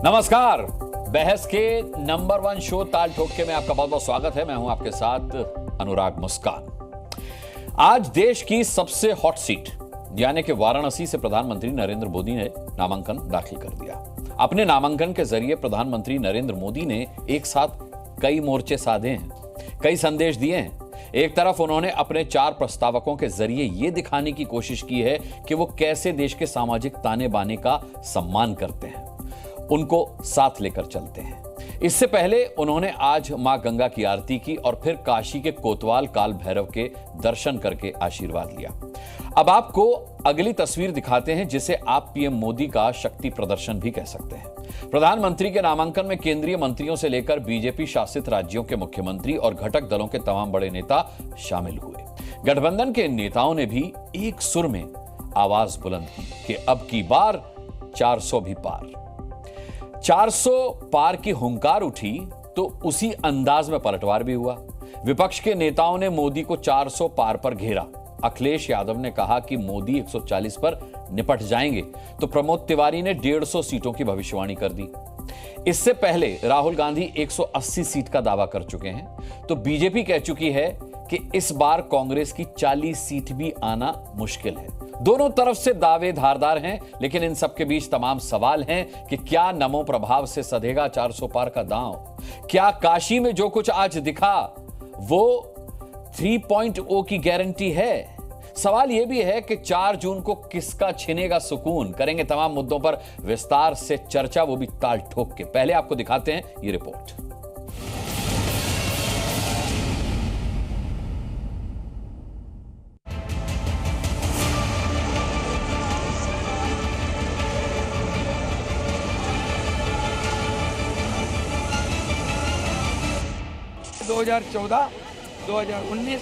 नमस्कार। बहस के नंबर 1 शो ताल ठोक के में आपका बहुत बहुत स्वागत है। मैं हूं आपके साथ अनुराग मुस्कान। आज देश की सबसे हॉट सीट यानी कि वाराणसी से प्रधानमंत्री नरेंद्र मोदी ने नामांकन दाखिल कर दिया। अपने नामांकन के जरिए प्रधानमंत्री नरेंद्र मोदी ने एक साथ कई मोर्चे साधे हैं, कई संदेश दिए हैं। एक तरफ उन्होंने अपने 4 प्रस्तावकों के जरिए यह दिखाने की कोशिश की है कि वो कैसे देश के सामाजिक ताने बाने का सम्मान करते हैं, उनको साथ लेकर चलते हैं। इससे पहले उन्होंने आज मां गंगा की आरती की और फिर काशी के कोतवाल काल भैरव के दर्शन करके आशीर्वाद लिया। अब आपको अगली तस्वीर दिखाते हैं जिसे आप पीएम मोदी का शक्ति प्रदर्शन भी कह सकते हैं। प्रधानमंत्री के नामांकन में केंद्रीय मंत्रियों से लेकर बीजेपी शासित राज्यों के मुख्यमंत्री और घटक दलों के तमाम बड़े नेता शामिल हुए। गठबंधन के नेताओं ने भी एक सुर में आवाज बुलंद की कि अब की बार 400 भी पार। 400 पार की हुंकार उठी तो उसी अंदाज में पलटवार भी हुआ। विपक्ष के नेताओं ने मोदी को 400 पार पर घेरा। अखिलेश यादव ने कहा कि मोदी 140 पर निपट जाएंगे, तो प्रमोद तिवारी ने 150 सीटों की भविष्यवाणी कर दी। इससे पहले राहुल गांधी 180 सीट का दावा कर चुके हैं, तो बीजेपी कह चुकी है कि इस बार कांग्रेस की 40 सीट भी आना मुश्किल है। दोनों तरफ से दावे धारदार हैं, लेकिन इन सबके बीच तमाम सवाल हैं कि क्या नमो प्रभाव से सधेगा 400 पार का दांव? क्या काशी में जो कुछ आज दिखा वो 3.0 की गारंटी है? सवाल यह भी है कि 4 जून को किसका छिनेगा सुकून? करेंगे तमाम मुद्दों पर विस्तार से चर्चा, वो भी ताल ठोक के। पहले आपको दिखाते हैं ये रिपोर्ट। दो 2014, 2019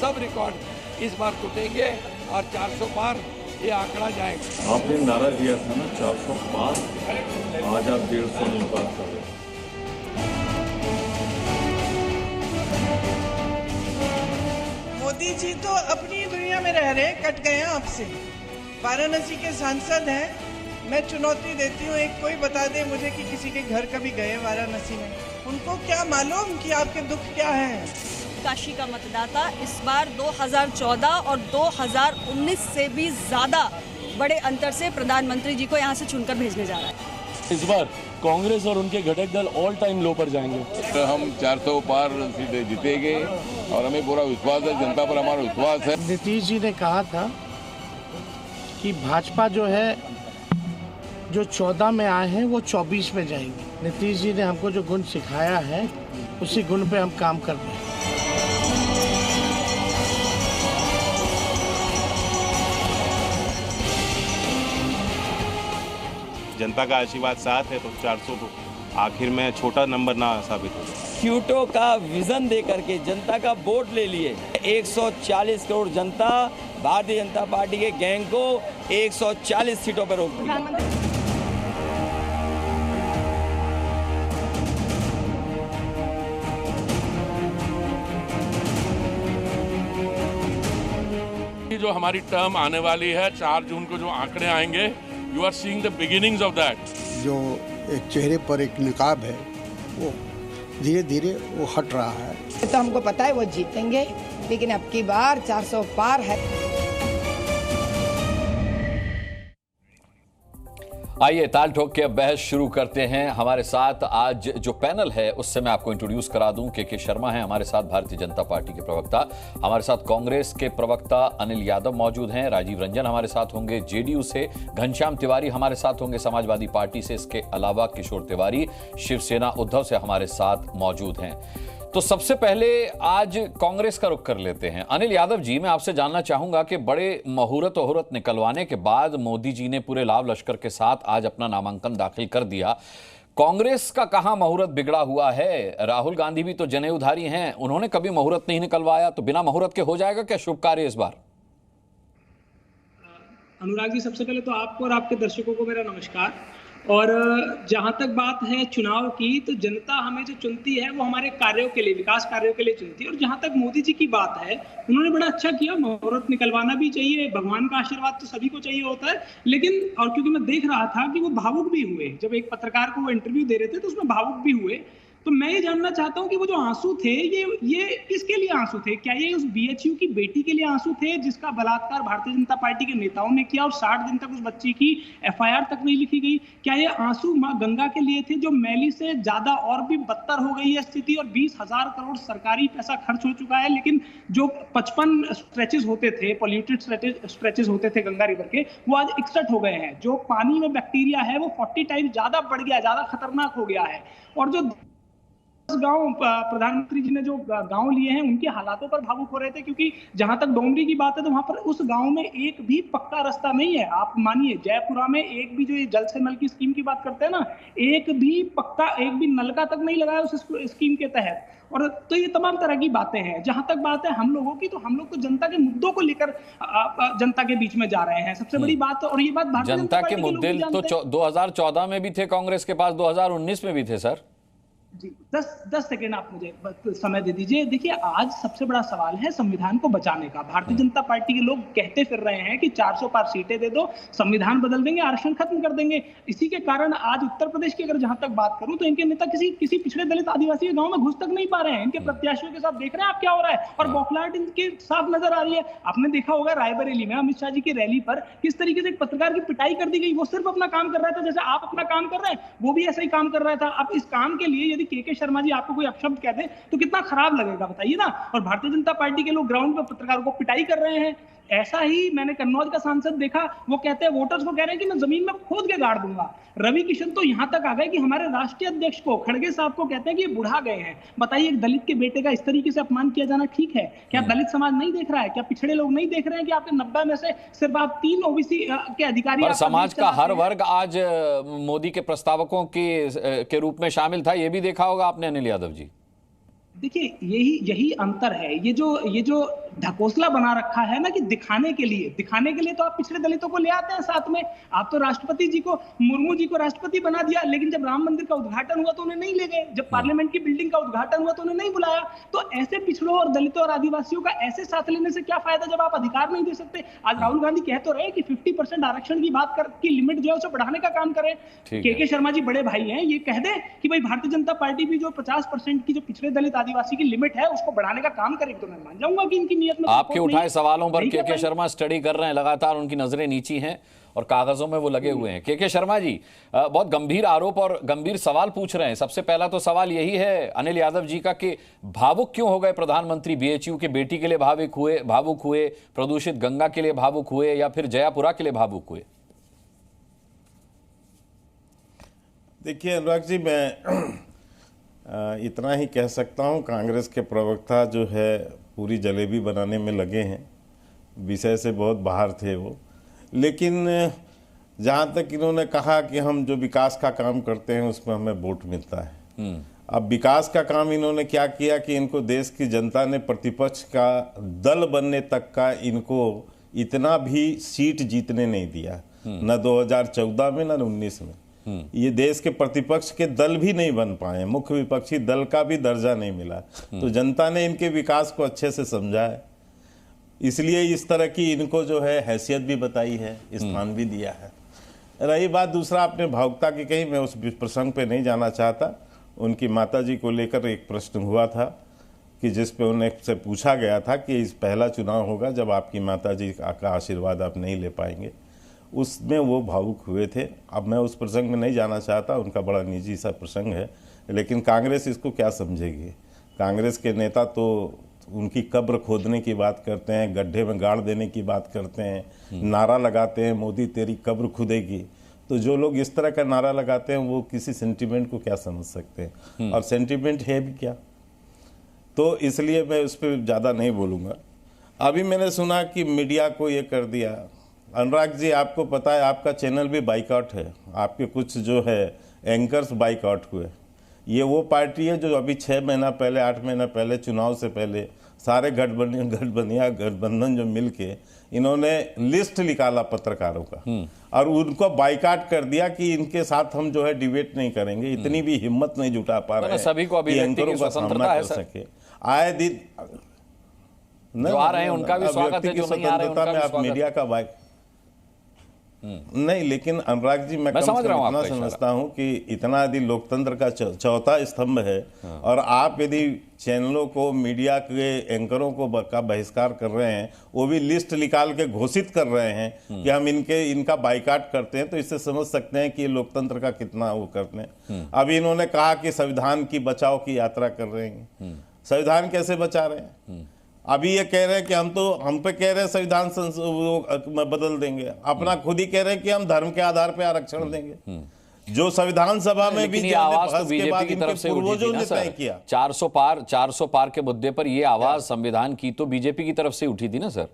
सब रिकॉर्ड इस बार टूटेंगे और 400 पार ये आंकड़ा जाएगा। आपने नारा दिया था ना 400 पार, आज आप 150 नहीं पार कर रहे। मोदी जी तो अपनी दुनिया में रह रहे, कट गए हैं आपसे। वाराणसी के सांसद हैं, मैं चुनौती देती हूँ, एक कोई बता दे मुझे कि किसी के घर कभी गए वाराणसी में, उनको क्या मालूम कि आपके दुख क्या है। काशी का मतदाता इस बार 2014 और 2019 से भी ज्यादा बड़े अंतर से प्रधानमंत्री जी को यहाँ से चुनकर भेजने जा रहा है। इस बार कांग्रेस और उनके घटक दल ऑल टाइम लो पर जाएंगे। तो हम 400 पार सीटें जीतेंगे और हमें पूरा विश्वास है, जनता पर हमारा विश्वास है। नीतीश जी ने कहा था कि भाजपा जो है, जो 14 में आए हैं वो 24 में जाएंगे। नीतीश जी ने हमको जो गुण सिखाया है उसी गुण पे हम काम कर रहे हैं। जनता का आशीर्वाद साथ है तो 400 तो आखिर में छोटा नंबर ना साबित हो। क्यूटो का विजन दे करके जनता का वोट ले लिए। 140 करोड़ जनता भारतीय जनता पार्टी के गैंग को 140 सीटों पर रोक दी। जो हमारी टर्म आने वाली है 4 जून को, जो आंकड़े आएंगे, you are seeing the beginnings of that. जो एक चेहरे पर एक नकाब है वो धीरे धीरे वो हट रहा है। तो हमको पता है वो जीतेंगे, लेकिन अब की बार 400 पार है। आइए ताल ठोक के अब बहस शुरू करते हैं। हमारे साथ आज जो पैनल है उससे मैं आपको इंट्रोड्यूस करा दूं। के शर्मा हैं हमारे साथ, भारतीय जनता पार्टी के प्रवक्ता। हमारे साथ कांग्रेस के प्रवक्ता अनिल यादव मौजूद हैं। राजीव रंजन हमारे साथ होंगे जेडीयू से। घनश्याम तिवारी हमारे साथ होंगे समाजवादी पार्टी से। इसके अलावा किशोर तिवारी शिवसेना उद्धव से हमारे साथ मौजूद हैं। तो सबसे पहले आज कांग्रेस का रुख कर लेते हैं। अनिल यादव जी, मैं आपसे जानना चाहूंगा कि बड़े मुहूर्त निकलवाने के बाद मोदी जी ने पूरे लाव लश्कर के साथ आज अपना नामांकन दाखिल कर दिया। कांग्रेस का कहां मुहूर्त बिगड़ा हुआ है? राहुल गांधी भी तो जनेऊधारी हैं, उन्होंने कभी मुहूर्त नहीं निकलवाया, तो बिना मुहूर्त के हो जाएगा क्या शुभ कार्य इस बार? अनुराग जी, सबसे पहले तो आपको और आपके दर्शकों को मेरा नमस्कार। और जहाँ तक बात है चुनाव की, तो जनता हमें जो चुनती है वो हमारे कार्यों के लिए, विकास कार्यों के लिए चुनती है। और जहाँ तक मोदी जी की बात है, उन्होंने बड़ा अच्छा किया, मुहूर्त निकलवाना भी चाहिए, भगवान का आशीर्वाद तो सभी को चाहिए होता है। लेकिन और क्योंकि मैं देख रहा था कि वो भावुक भी हुए, जब एक पत्रकार को वो इंटरव्यू दे रहे थे तो उसमें भावुक भी हुए। तो मैं ये जानना चाहता हूँ कि वो जो आंसू थे ये किसके लिए आंसू थे? क्या ये उस बीएचयू की बेटी के लिए आंसू थे जिसका बलात्कार भारतीय जनता पार्टी के नेताओं ने किया और 60 दिन तक उस बच्ची की एफआईआर तक नहीं लिखी गई? क्या ये आंसू मां गंगा के लिए थे, जो मैली से ज्यादा और भी बदतर हो गई है स्थिति और 20,000 करोड़ सरकारी पैसा खर्च हो चुका है, लेकिन जो 55 स्ट्रेचेस होते थे, पॉल्यूटेड स्ट्रेचेस होते थे गंगा रिवर के, वो आज 61 हो गए हैं। जो पानी में बैक्टीरिया है वो 40 टाइम्स ज्यादा बढ़ गया, ज्यादा खतरनाक हो गया है। और जो गांव प्रधानमंत्री जी ने जो गांव लिए हैं उनके हालातों पर भावुक हो रहे थे, क्योंकि जहां तक डोमरी की बात है तो वहां पर उस गांव में एक भी पक्का रास्ता नहीं है। आप मानिए जयपुरा में एक भी, जो ये जल से नल की स्कीम की बात करते हैं ना, एक भी नलका तक नहीं लगाया उस स्कीम के तहत। और तो ये तमाम तरह की बातें हैं। जहां तक बात है हम लोगों की, तो हम लोग तो जनता के मुद्दों को लेकर जनता के बीच में जा रहे हैं, सबसे बड़ी बात। और ये बात भारतीय जनता के मुद्दे तो 2014 में भी थे कांग्रेस के पास, 2019 में भी थे सर। जी 10 सेकेंड आप मुझे समय दे दीजिए। देखिए, आज सबसे बड़ा सवाल है संविधान को बचाने का। भारतीय जनता पार्टी के लोग कहते फिर रहे हैं कि 400 पार सीटें दे दो, संविधान बदल देंगे, आरक्षण खत्म कर देंगे। इसी के कारण आज उत्तर प्रदेश की अगर जहां तक बात करूं तो इनके नेता किसी पिछड़े दलित आदिवासी के गांव में घुस तक नहीं पा रहे हैं। इनके प्रत्याशियों के साथ देख रहे हैं आप क्या हो रहा है, और बौखलाहट इनके साफ नजर आ रही है। आपने देखा होगा रायबरेली में अमित शाह जी की रैली पर किस तरीके से एक पत्रकार की पिटाई कर दी गई। वो सिर्फ अपना काम कर रहा था, जैसे आप अपना काम कर रहे हैं वो भी ऐसा ही काम कर रहा था। अब इस काम के लिए यदि के शर्मा जी आपको कोई अपशब्द कहते हैं तो कितना खराब लगेगा, बताइए ना। और भारतीय जनता पार्टी के लोग ग्राउंड पर पत्रकारों को पिटाई कर रहे हैं। ऐसा ही मैंने कन्नौज का सांसद देखा, वो कहते हैं, वोटर्स को कह रहे हैं कि मैं जमीन में खोद के गाड़ दूंगा। रवि किशन तो यहां तक आ गए कि हमारे राष्ट्रीय अध्यक्ष को, खड़गे साहब को कहते हैं कि ये बुढ़ा गए हैं। बताइए, एक दलित के बेटे का इस तरीके से अपमान किया जाना ठीक है क्या? दलित समाज नहीं देख रहा है क्या? पिछड़े लोग नहीं देख रहे हैं कि आपके 90 में से सिर्फ आप 3 ओबीसी के अधिकारी, पर समाज का हर वर्ग आज मोदी के प्रस्तावकों के रूप में शामिल था, ये भी देखा होगा आपने अनिल यादव जी। देखिए, यही अंतर है। ये जो ढकोसला बना रखा है ना कि दिखाने के लिए तो आप पिछड़े दलितों को ले आते हैं साथ में। आप तो राष्ट्रपति जी को, मुर्मू जी को राष्ट्रपति बना दिया, लेकिन जब राम मंदिर का उद्घाटन हुआ तो उन्हें नहीं ले गए। जब पार्लियामेंट की बिल्डिंग का उद्घाटन हुआ तो उन्हें नहीं बुलाया। तो ऐसे पिछड़ों और दलितों और आदिवासियों का ऐसे साथ लेने से क्या फायदा जब आप अधिकार नहीं दे सकते। आज राहुल गांधी कह तो रहे कि 50% आरक्षण की बात की लिमिट जो है उसे बढ़ाने का काम करें। के शर्मा जी बड़े भाई हैं, ये कह दे कि भाई भारतीय जनता पार्टी भी जो 50% की जो पिछड़े दलित आदिवासी की लिमिट है उसको बढ़ाने का काम करे, तो मैं मान जाऊंगा कि इनकी नियत में। आपके उठाए सवालों पर के शर्मा स्टडी कर रहे हैं, लगातार उनकी नजरें नीची हैं और कागजों में वो लगे हुए हैं। के शर्मा जी बहुत गंभीर आरोप और गंभीर सवाल पूछ रहे हैं। सबसे पहला तो सवाल यही है अनिल यादव जी का कि भावुक क्यों हो गए प्रधानमंत्री? बीएचयू के बेटी के लिए भावुक हुए, प्रदूषित गंगा के लिए भावुक हुए, या फिर जयापुरा के लिए भावुक हुए? देखिए अनुराग जी, मैं इतना ही कह सकता हूं, कांग्रेस के प्रवक्ता जो है पूरी जलेबी बनाने में लगे हैं, विषय से बहुत बाहर थे वो। लेकिन जहां तक इन्होंने कहा कि हम जो विकास का काम करते हैं उसमें हमें वोट मिलता है। अब विकास का काम इन्होंने क्या किया कि इनको देश की जनता ने प्रतिपक्ष का दल बनने तक का इनको इतना भी सीट जीतने नहीं दिया, न 2014 में न 19 में। ये देश के प्रतिपक्ष के दल भी नहीं बन पाए, मुख्य विपक्षी दल का भी दर्जा नहीं मिला। तो जनता ने इनके विकास को अच्छे से समझा है, इसलिए इस तरह की इनको जो है हैसियत भी बताई है, स्थान भी दिया है। रही बात दूसरा आपने भावुकता की कही, मैं उस प्रसंग पे नहीं जाना चाहता। उनकी माताजी को लेकर एक प्रश्न हुआ था कि जिस पे उन्हें से पूछा गया था कि इस पहला चुनाव होगा जब आपकी माताजी का आशीर्वाद आप नहीं ले पाएंगे, उसमें वो भावुक हुए थे। अब मैं उस प्रसंग में नहीं जाना चाहता, उनका बड़ा निजी सा प्रसंग है, लेकिन कांग्रेस इसको क्या समझेगी? कांग्रेस के नेता तो उनकी कब्र खोदने की बात करते हैं, गड्ढे में गाड़ देने की बात करते हैं, नारा लगाते हैं मोदी तेरी कब्र खुदेगी। तो जो लोग इस तरह का नारा लगाते हैं वो किसी सेंटिमेंट को क्या समझ सकते हैं, और सेंटिमेंट है भी क्या? तो इसलिए मैं उस पर ज़्यादा नहीं बोलूँगा। अभी मैंने सुना कि मीडिया को ये कर दिया। अनुराग जी, आपको पता है आपका चैनल भी बाइकआउट है, आपके कुछ जो है एंकर्स बाइकआउट हुए। ये वो पार्टी है जो अभी 6 महीना पहले 8 महीना पहले चुनाव से पहले सारे गठबंधन जो मिलके इन्होंने लिस्ट निकाला पत्रकारों का और उनको बाइकाट कर दिया कि इनके साथ हम जो है डिबेट नहीं करेंगे। इतनी भी हिम्मत नहीं जुटा पा रहे हैं सभी को एंकरों का सामना कर सके। आए दिन जो आ रहे हैं उनका भी स्वागत है, जो नहीं आ रहे हैं उनका भी आप मीडिया का बाइक नहीं, लेकिन अनुराग जी मैं इतना समझता हूं कि इतना यदि लोकतंत्र का चौथा स्तंभ है और आप यदि चैनलों को, मीडिया के एंकरों को का बहिष्कार कर रहे हैं, वो भी लिस्ट निकाल के घोषित कर रहे हैं कि हम इनका बाइकाट करते हैं, तो इससे समझ सकते हैं कि ये लोकतंत्र का कितना वो करते हैं। अभी इन्होंने कहा कि संविधान की बचाव की यात्रा कर रहे हैं। संविधान कैसे बचा रहे हैं? अभी ये कह रहे हैं कि हम पे कह रहे हैं संविधान बदल देंगे, अपना खुद ही कह रहे हैं कि हम धर्म के आधार पे आरक्षण देंगे, जो संविधान सभा में भी आवाज तो बीजेपी की तरफ से पूर्वजों ने तय किया। 400 पार के मुद्दे पर ये आवाज संविधान की तो बीजेपी की तरफ से उठी थी ना सर?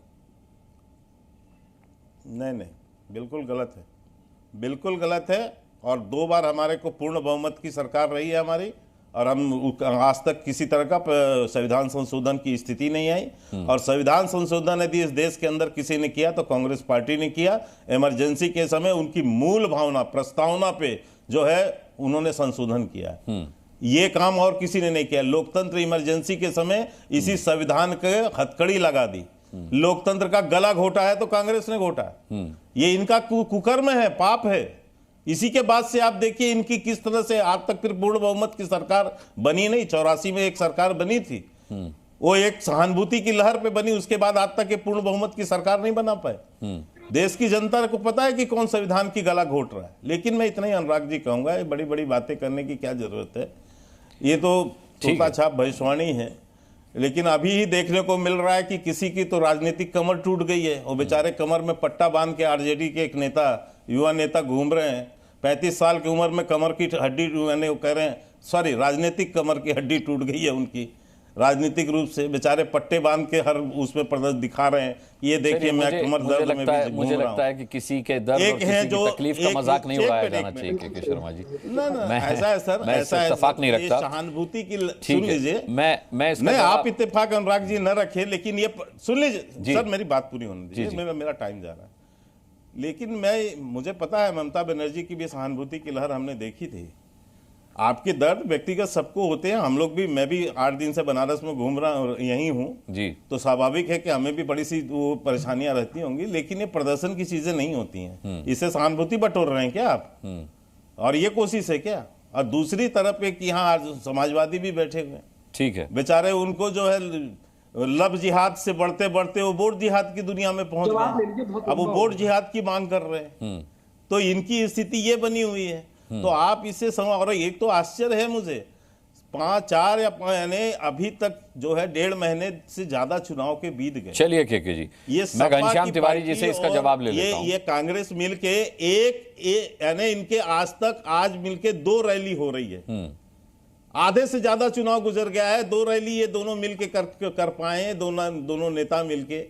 नहीं, बिल्कुल गलत है, बिल्कुल गलत है। और 2 बार हमारे को पूर्ण बहुमत की सरकार रही है हमारी, और हम आज तक किसी तरह का संविधान संशोधन की स्थिति नहीं आई। और संविधान संशोधन यदि इस देश के अंदर किसी ने किया तो कांग्रेस पार्टी ने किया। इमरजेंसी के समय उनकी मूल भावना, प्रस्तावना पे जो है उन्होंने संशोधन किया। ये काम और किसी ने नहीं किया। लोकतंत्र इमरजेंसी के समय इसी संविधान के हथकड़ी लगा दी। लोकतंत्र का गला घोटा है तो कांग्रेस ने घोटा। ये इनका कुकर्म है, पाप है। इसी के बाद से आप देखिए इनकी किस तरह से आज तक फिर पूर्ण बहुमत की सरकार बनी नहीं। 84 में एक सरकार बनी थी, वो एक सहानुभूति की लहर पे बनी, उसके बाद आज तक ये पूर्ण बहुमत की सरकार नहीं बना पाए। देश की जनता को पता है कि कौन संविधान की गला घोट रहा है। लेकिन मैं इतना ही अनुराग जी कहूंगा, ये बड़ी बड़ी बातें करने की क्या जरूरत है। ये तो छोटा छाप भविष्यवाणी है, लेकिन अभी ही देखने को मिल रहा है कि किसी की तो राजनीतिक कमर टूट गई है। वो बेचारे कमर में पट्टा बांध के आरजेडी के एक नेता, युवा नेता घूम रहे हैं। 35 साल की उम्र में कमर की हड्डी, यानी वो कह रहे हैं, सॉरी, राजनीतिक कमर की हड्डी टूट गई है उनकी, राजनीतिक रूप से। बेचारे पट्टे बांध के हर उसमें प्रदर्शन दिखा रहे हैं, ये देखिए मैं कमर दर्द में भी घूम रहा हूं। मुझे लगता है कि किसी के दर्द और किसी की तकलीफ का मजाक नहीं उड़ाया जाना चाहिए के शर्मा जी। ना, ऐसा है सर, ऐसा है, इत्तेफाक नहीं रखता। सहानुभूति की सुन लीजिए, मैं नहीं, आप इत्तेफाक अनुराग जी न रखे, लेकिन ये सुन लीजिए सर, मेरी बात पूरी होने दीजिए, मेरा टाइम जा रहा है। लेकिन मुझे पता है ममता बनर्जी की भी सहानुभूति की लहर हमने देखी थी। आपके दर्द व्यक्तिगत सबको होते हैं, हम लोग भी, मैं भी 8 दिन से बनारस में घूम रहा हूँ, यहीं हूँ जी, तो स्वाभाविक है कि हमें भी बड़ी सी वो परेशानियां रहती होंगी। लेकिन ये प्रदर्शन की चीजें नहीं होती हैं, इससे सहानुभूति बटोर रहे हैं क्या आप? और ये कोशिश है क्या? और दूसरी तरफ एक यहाँ समाजवादी भी बैठे हुए हैं, ठीक है, बेचारे उनको जो है लब जिहाद से बढ़ते बढ़ते वो बोर्ड जिहाद की दुनिया में पहुंच गए। अब वो बोर्ड जिहाद की मांग कर रहे हैं, तो इनकी स्थिति ये बनी हुई है। तो आप इससे समझ, और एक तो आश्चर्य है मुझे, 5-4 यानी अभी तक जो है 1.5 महीने से ज्यादा चुनाव के बीत गए। चलिए के जी, ये मैं घनश्याम तिवारी जी से इसका जवाब ले लेता हूं। ये कांग्रेस मिलके यानी इनके आज मिलके 2 रैली हो रही है। आधे से ज्यादा चुनाव गुजर गया है, 2 रैली ये दोनों मिलके कर पाए, दोनों नेता मिलके।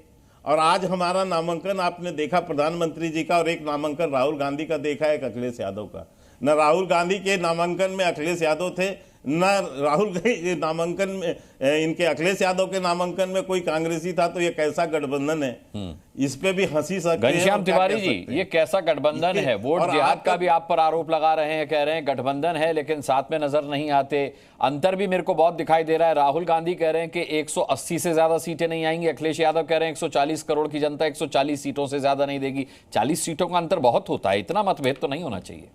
और आज हमारा नामांकन आपने देखा प्रधानमंत्री जी का, और एक नामांकन राहुल गांधी का देखा, एक अखिलेश यादव का। न राहुल गांधी के नामांकन में अखिलेश यादव थे, न राहुल गांधी नामांकन में, इनके अखिलेश यादव के नामांकन में कोई कांग्रेसी था। तो ये कैसा गठबंधन है, इस पे भी हंसी सकते हैं। घनश्याम तिवारी जी, ये कैसा गठबंधन है? वोट जिहाद का भी आप पर आरोप लगा रहे हैं, कह रहे हैं गठबंधन है लेकिन साथ में नजर नहीं आते। अंतर भी मेरे को बहुत दिखाई दे रहा है। राहुल गांधी कह रहे हैं कि 180 से ज्यादा सीटें नहीं आएंगी, अखिलेश यादव कह रहे हैं 140 करोड़ की जनता 140 सीटों से ज्यादा नहीं देगी। 40 सीटों का अंतर बहुत होता है, इतना मतभेद तो नहीं होना चाहिए।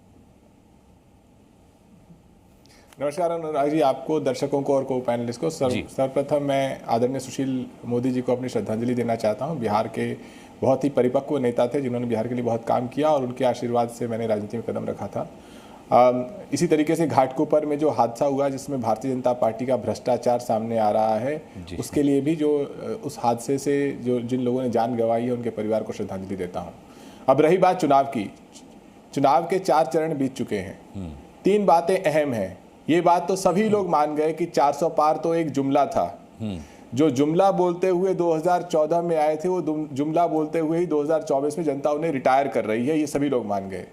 नमस्कार अनुराग जी, आपको, दर्शकों को और को पैनलिस्ट को। सर्वप्रथम मैं आदरणीय सुशील मोदी जी को अपनी श्रद्धांजलि देना चाहता हूं। बिहार के बहुत ही परिपक्व नेता थे जिन्होंने बिहार के लिए बहुत काम किया, और उनके आशीर्वाद से मैंने राजनीति में कदम रखा था। इसी तरीके से घाटकोपर में जो हादसा हुआ जिसमें भारतीय जनता पार्टी का भ्रष्टाचार सामने आ रहा है, उसके लिए भी जो उस हादसे से जिन लोगों ने जान गंवाई है उनके परिवार को श्रद्धांजलि देता हूँ। अब रही बात चुनाव की, चुनाव के 4 चरण बीत चुके हैं। 3 बातें अहम हैं। ये बात तो सभी लोग मान गए कि 400 पार तो एक जुमला था। जो जुमला बोलते हुए 2014 में आए थे, वो जुमला बोलते हुए ही 2024 में जनता उन्हें रिटायर कर रही है, ये सभी लोग मान गए।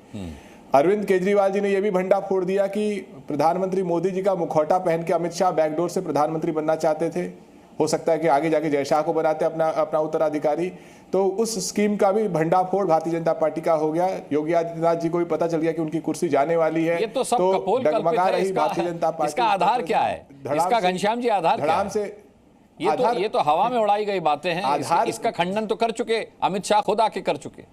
अरविंद केजरीवाल जी ने यह भी भंडा फोड़ दिया कि प्रधानमंत्री मोदी जी का मुखौटा पहन के अमित शाह बैकडोर से प्रधानमंत्री बनना चाहते थे। हो सकता है कि आगे जाके जय शाह को बनाते अपना उत्तराधिकारी। तो उस स्कीम का भी भंडाफोड़ भारतीय जनता पार्टी का हो गया। योगी आदित्यनाथ जी को भी पता चल गया कि उनकी कुर्सी जाने वाली है। ये तो सब कपोल डगमगा रही भारतीय जनता पार्टी। इसका आधार क्या है? इसका घनश्याम जी आधार क्या है? ये तो हवा में उड़ाई गई बातें हैं। इसका खंडन तो कर चुके अमित शाह, खुद आके कर चुके।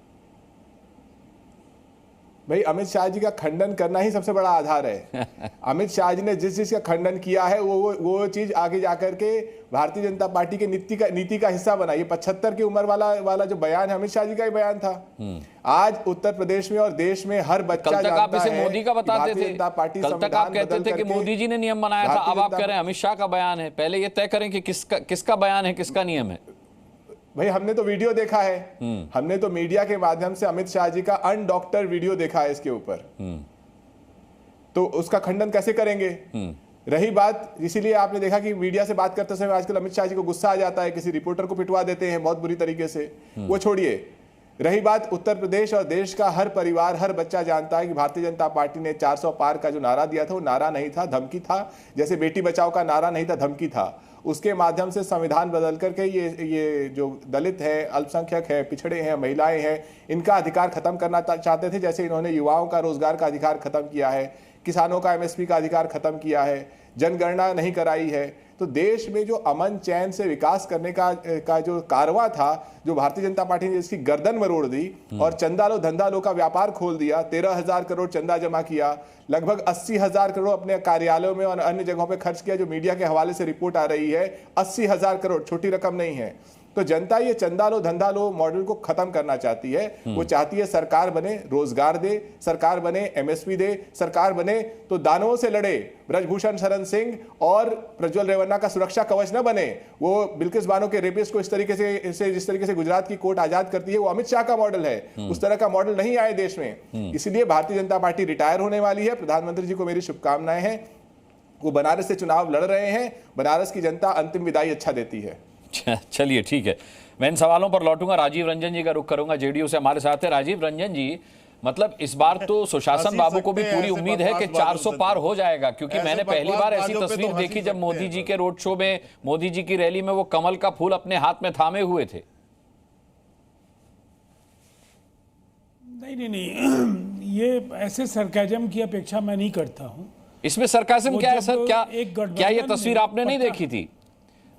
भाई अमित शाह जी का खंडन करना ही सबसे बड़ा आधार है। अमित शाह जी ने जिस चीज का खंडन किया है वो चीज आगे जाकर के भारतीय जनता पार्टी के नीति का हिस्सा बना। ये 75 की उम्र वाला जो बयान है, अमित शाह जी का ही बयान था। आज उत्तर प्रदेश में और देश में हर बच्चा जानता है। कल तक आप इसे मोदी का बताते थे, कल तक आप कहते थे कि मोदी जी ने नियम बनाया था, अब आप कह रहे हैं अमित शाह का बयान है। पहले ये तय करें कि किसका बयान है, किसका नियम है। भाई हमने तो वीडियो देखा है, हमने तो मीडिया के माध्यम से अमित शाह जी का अनडॉक्टर वीडियो देखा है इसके ऊपर, तो उसका खंडन कैसे करेंगे? रही बात, इसीलिए आपने देखा कि मीडिया से बात करते समय आजकल अमित शाह जी को गुस्सा आ जाता है, किसी रिपोर्टर को पिटवा देते हैं बहुत बुरी तरीके से। वो छोड़िए, रही बात उत्तर प्रदेश और देश का हर परिवार, हर बच्चा जानता है कि भारतीय जनता पार्टी ने 400 पार का जो नारा दिया था वो नारा नहीं था, धमकी था। जैसे बेटी बचाओ का नारा नहीं था, धमकी था। उसके माध्यम से संविधान बदल करके ये जो दलित है, अल्पसंख्यक है, पिछड़े हैं, महिलाएं हैं, इनका अधिकार खत्म करना चाहते थे। जैसे इन्होंने युवाओं का रोजगार का अधिकार खत्म किया है, किसानों का MSP का अधिकार खत्म किया है, जनगणना नहीं कराई है। तो देश में जो अमन चैन से विकास करने का जो कारवां था, जो भारतीय जनता पार्टी ने इसकी गर्दन मरोड़ दी और चंदा लो धंधा लो का व्यापार खोल दिया। 13,000 करोड़ चंदा जमा किया, लगभग 80,000 करोड़ अपने कार्यालयों में और अन्य जगहों पे खर्च किया। जो मीडिया के हवाले से रिपोर्ट आ रही है, 80,000 करोड़ छोटी रकम नहीं है। तो जनता ये चंदा लो धंधा लो मॉडल को खत्म करना चाहती है। वो चाहती है सरकार बने, रोजगार दे, सरकार बने, MSP दे, सरकार बने तो दानवों से लड़े, ब्रजभूषण शरण सिंह और प्रज्वल रेवन्ना का सुरक्षा कवच न बने। वो बिल्किस बानो के रेपिस्ट को इस तरीके से जिस तरीके से गुजरात की कोर्ट आजाद करती है, वो अमित शाह का मॉडल है। उस तरह का मॉडल नहीं आए देश में। इसलिए भारतीय जनता पार्टी रिटायर होने वाली है। प्रधानमंत्री जी को मेरी शुभकामनाएं हैं। वो बनारस से चुनाव लड़ रहे हैं, बनारस की जनता अंतिम विदाई अच्छा देती है। चलिए ठीक है, मैं इन सवालों पर लौटूंगा। राजीव रंजन जी का रुख करूंगा, JDU से हमारे साथ है। राजीव रंजन जी, मतलब इस बार तो सुशासन बाबू को भी पूरी उम्मीद है कि 400 पार हो जाएगा, क्योंकि मैंने पहली बार ऐसी तस्वीर देखी जब मोदी जी के रोड शो में, मोदी जी की रैली में वो कमल का फूल अपने हाथ में थामे हुए थे। नहीं, ये ऐसे सरकाजम की अपेक्षा मैं नहीं करता हूं। इसमें सरकाजम क्या है सर? क्या ये तस्वीर आपने नहीं देखी थी?